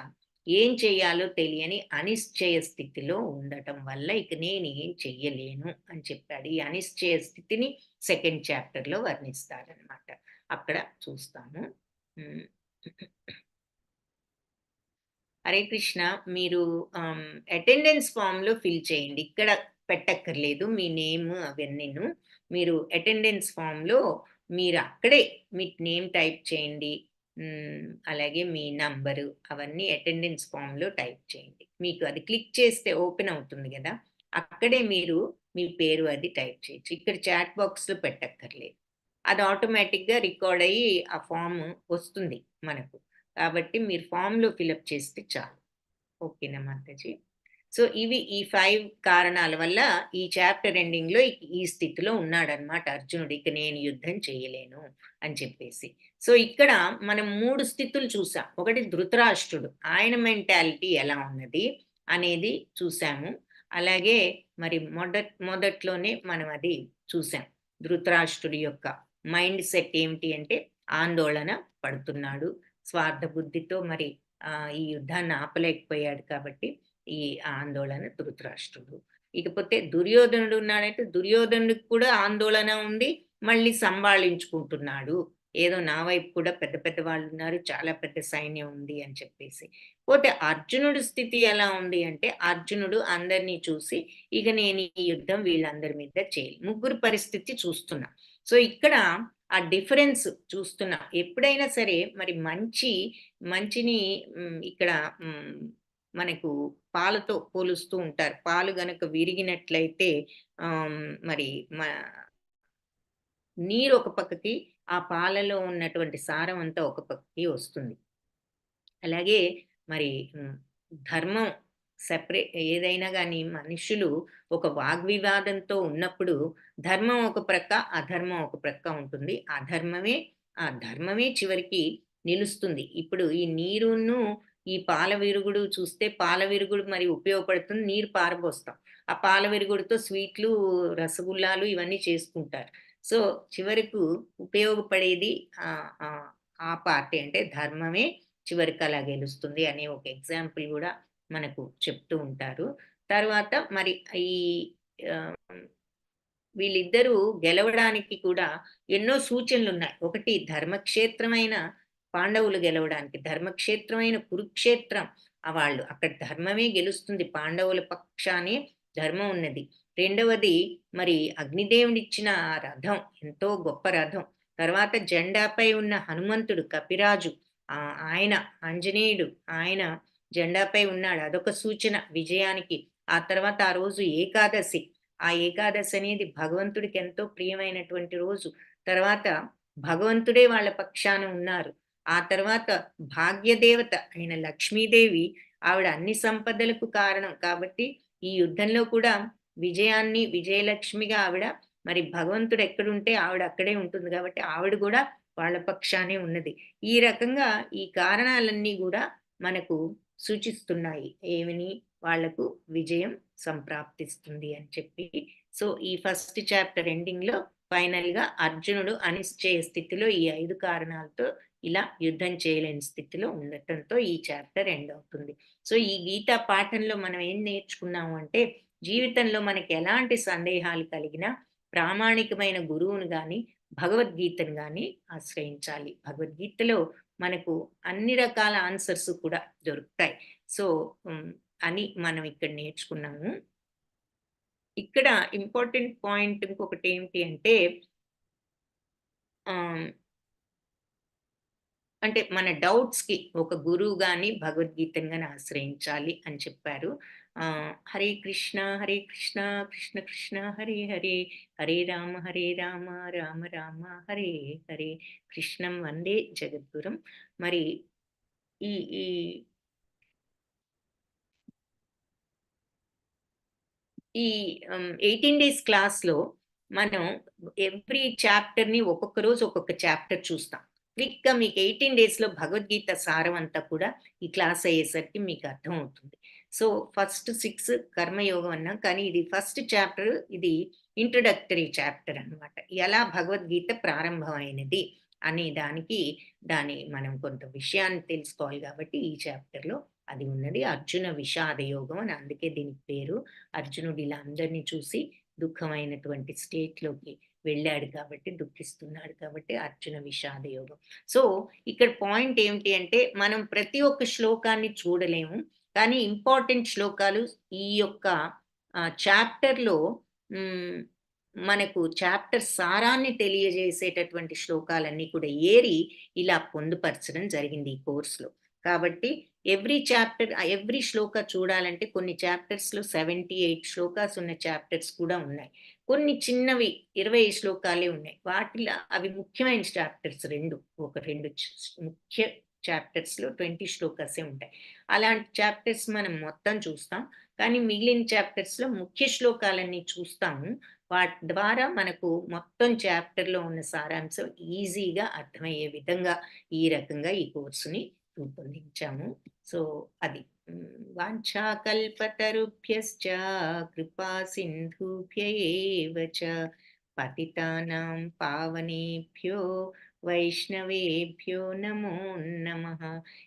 ఏం చెయ్యాలో తెలియని అనిశ్చయ స్థితిలో ఉండటం వల్ల ఇక నేను ఏం చెయ్యలేను అని చెప్పాడు. ఈ అనిశ్చయ స్థితిని 2nd చాప్టర్లో వర్ణిస్తారనమాట. అక్కడ చూస్తాము. హరే కృష్ణ, మీరు అటెండెన్స్ ఫామ్ లో ఫిల్ చేయండి, ఇక్కడ పెట్టక్కర్లేదు మీ నేమ్ అవన్నీను. మీరు అటెండెన్స్ ఫామ్ లో మీరు అక్కడే మీ నేమ్ టైప్ చేయండి, అలాగే మీ నంబరు అవన్నీ అటెండెన్స్ ఫామ్ లో టైప్ చేయండి. మీకు అది క్లిక్ చేస్తే ఓపెన్ అవుతుంది కదా, అక్కడే మీరు మీ పేరు అది టైప్ చేయొచ్చు. ఇక్కడ చాట్ బాక్స్ లో పెట్టక్కర్లేదు, అది ఆటోమేటిక్ గా రికార్డ్ అయ్యి ఆ ఫామ్ వస్తుంది మనకు. కాబట్టి మీరు ఫామ్ లో ఫిలప్ చేస్తే చాలు. ఓకేనా మాతాజీ? సో ఇవి ఈ 5 కారణాల వల్ల ఈ చాప్టర్ ఎండింగ్ లో ఈ స్థితిలో ఉన్నాడనమాట అర్జునుడు, ఇక నేను యుద్ధం చేయలేను అని చెప్పేసి. సో ఇక్కడ మనం 3 స్థితులు చూసాం. ఒకటి ధృతరాష్ట్రుడు, ఆయన మెంటాలిటీ ఎలా ఉన్నది అనేది చూసాము. అలాగే మరి మొదట్లోనే మనం అది చూసాం. ధృతరాష్ట్రుడి యొక్క మైండ్ సెట్ ఏమిటి అంటే ఆందోళన పడుతున్నాడు, స్వార్థ బుద్ధితో మరి ఈ యుద్ధాన్ని ఆపలేకపోయాడు కాబట్టి ఈ ఆందోళన ధృతరాష్ట్రుడు. ఇకపోతే దుర్యోధనుడు ఉన్నాడంటే దుర్యోధనుడికి కూడా ఆందోళన ఉంది, మళ్ళీ సంభాళించుకుంటున్నాడు, ఏదో నా వైపు కూడా పెద్ద పెద్ద వాళ్ళు ఉన్నారు, చాలా పెద్ద సైన్యం ఉంది అని చెప్పేసి. పోతే అర్జునుడి స్థితి ఎలా ఉంది అంటే అర్జునుడు అందరినీ చూసి ఇక నేను ఈ యుద్ధం వీళ్ళందరి మీద చేయాలి, ముగ్గురు పరిస్థితి చూస్తున్నా. సో ఇక్కడ ఆ డిఫరెన్స్ చూస్తున్నా. ఎప్పుడైనా సరే మరి మంచిని ఇక్కడ మనకు పాలతో పోలుస్తూ ఉంటారు. పాలు గనక విరిగినట్లయితే మరి నీరు ఒక పక్కకి, ఆ పాలలో ఉన్నటువంటి సారం అంతా ఒక పక్కకి వస్తుంది. అలాగే మరి ధర్మం ఏదైనా కానీ మనుషులు ఒక వాగ్వివాదంతో ఉన్నప్పుడు ధర్మం ఒక ప్రక్క, అధర్మం ఒక ప్రక్క ఉంటుంది. ఆ ధర్మమే చివరికి నిలుస్తుంది. ఇప్పుడు ఈ నీరును ఈ పాల విరుగుడు చూస్తే పాల విరుగుడు మరి ఉపయోగపడుతుంది, నీరు పారబోస్తాం, ఆ పాల విరుగుడుతో స్వీట్లు, రసగుల్లాలు ఇవన్నీ చేసుకుంటారు. సో చివరకు ఉపయోగపడేది ఆ పార్టీ అంటే ధర్మమే చివరికి అలా గెలుస్తుంది అనే ఒక ఎగ్జాంపుల్ కూడా మనకు చెప్తూ ఉంటారు. తర్వాత మరి ఈ వీళ్ళిద్దరూ గెలవడానికి కూడా ఎన్నో సూచనలు ఉన్నాయి. ఒకటి ధర్మక్షేత్రమైన పాండవులు గెలవడానికి, ధర్మక్షేత్రమైన కురుక్షేత్రం వాళ్ళు అక్కడ ధర్మమే గెలుస్తుంది, పాండవుల పక్షానే ధర్మం ఉన్నది. రెండవది మరి అగ్నిదేవుడిచ్చిన రథం ఎంతో గొప్ప రథం. తర్వాత జెండాపై ఉన్న హనుమంతుడు, కపిరాజు ఆయన, ఆంజనేయుడు ఆయన జెండాపై ఉన్నాడు, అదొక సూచన విజయానికి. ఆ తర్వాత ఆ రోజు ఏకాదశి, ఆ ఏకాదశి అనేది భగవంతుడికి ఎంతో ప్రియమైనటువంటి రోజు. తర్వాత భగవంతుడే వాళ్ళ పక్షాన ఉన్నారు. ఆ తర్వాత భాగ్యదేవత అయిన లక్ష్మీదేవి, ఆవిడ అన్ని సంపదలకు కారణం కాబట్టి ఈ యుద్ధంలో కూడా విజయలక్ష్మిగా ఆవిడ, మరి భగవంతుడు ఎక్కడుంటే ఆవిడ అక్కడే ఉంటుంది కాబట్టి ఆవిడ కూడా వాళ్ళ పక్షానే ఉన్నది. ఈ రకంగా ఈ కారణాలన్నీ కూడా మనకు సూచిస్తున్నాయి ఏమని, వాళ్లకు విజయం సంప్రాప్తిస్తుంది అని చెప్పి. సో ఈ ఫస్ట్ చాప్టర్ ఎండింగ్ లో ఫైనల్ గా అర్జునుడు అనిశ్చయ స్థితిలో ఈ 5 కారణాలతో ఇలా యుద్ధం చేయలేని స్థితిలో ఉండటంతో ఈ చాప్టర్ ఎండ్ అవుతుంది. సో ఈ గీతా పాఠంలో మనం ఏం నేర్చుకున్నాము అంటే, జీవితంలో మనకి ఎలాంటి సందేహాలు కలిగినా ప్రామాణికమైన గురువును గాని, భగవద్గీతను గాని ఆశ్రయించాలి. భగవద్గీతలో మనకు అన్ని రకాల ఆన్సర్స్ కూడా దొరుకుతాయి. సో అని మనం ఇక్కడ నేర్చుకున్నాము. ఇక్కడ ఇంపార్టెంట్ పాయింట్ ఇంకొకటి ఏంటి అంటే, అంటే మన డౌట్స్‌కి ఒక గురువు గాని, భగవద్గీతను గాని ఆశ్రయించాలి అని చెప్పారు. హరే కృష్ణ, హరే కృష్ణ, కృష్ణ కృష్ణ హరే హరే, హరే రామ, రామ రామ హరే హరే, కృష్ణం వందే జగద్గురుం. మరి ఈ ఈ ఈ 18 డేస్ క్లాస్‌లో మనం ఎవ్రీ చాప్టర్‌ని ఒక్కొక్క రోజు ఒక్కొక్క చాప్టర్ చూస్తాం. క్విక్‌గా మీకు 18 డేస్‌లో భగవద్గీత సారం అంతా కూడా ఈ క్లాస్ అయ్యేసరికి మీకు అర్థమవుతుంది. సో, ఫస్ట్ 6 కర్మయోగం అన్నాం. కానీ ఇది ఫస్ట్ చాప్టర్, ఇది ఇంట్రడక్టరీ చాప్టర్ అన్నమాట. ఎలా భగవద్గీత ప్రారంభమైనది అనే దాని మనం కొంత విషయాన్ని తెలుసుకోవాలి కాబట్టి ఈ చాప్టర్‌లో అది ఉన్నది. అర్జున విషాద యోగం అని అందుకే దీనికి పేరు. అర్జునుడు ఇలా అందరిని చూసి దుఃఖమైనటువంటి స్టేట్‌లోకి వెళ్ళాడు కాబట్టి, దుఃఖిస్తున్నాడు కాబట్టి అర్జున విషాద యోగం. సో, ఇక్కడ పాయింట్ ఏమిటి అంటే, మనం ప్రతి ఒక్క శ్లోకాన్ని చూడలేము. కానీ ఇంపార్టెంట్ శ్లోకాలు ఈ యొక్క చాప్టర్‌లో హ్మ్, మనకు చాప్టర్ సారాన్ని తెలియజేసేటటువంటి శ్లోకాలన్నీ కూడా ఏరి ఇలా పొందుపరచడం జరిగింది ఈ కోర్స్‌లో. కాబట్టి ఎవ్రీ శ్లోక చూడాలంటే కొన్ని చాప్టర్స్‌లో 78 శ్లోకాస్ ఉన్న చాప్టర్స్ కూడా ఉన్నాయి. కొన్ని చిన్నవి 20 శ్లోకాలే ఉన్నాయి. వాటిలో అవి ముఖ్యమైన చాప్టర్స్ 2. ఒక 2 ముఖ్య చాప్టర్స్‌లో 20 శ్లోకాసే ఉంటాయి. అలాంటి చాప్టర్స్ మనం మొత్తం చూస్తాం. కానీ మిగిలిన చాప్టర్స్‌లో ముఖ్య శ్లోకాలన్నీ చూస్తాము. వాటి ద్వారా మనకు మొత్తం చాప్టర్‌లో ఉన్న సారాంశం ఈజీగా అర్థమయ్యే విధంగా ఈ రకంగా ఈ కోర్సుని రూపొందించాము. సో, అది. వాంఛాకల్పతరుభ్యశ్చ కృపా సింధుభ్య ఏవ చ పతితానాం పావనేభ్యో వైష్ణవేభ్యో నమో నమః.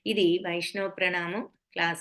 ఇది వైష్ణవ ప్రణామం క్లాస్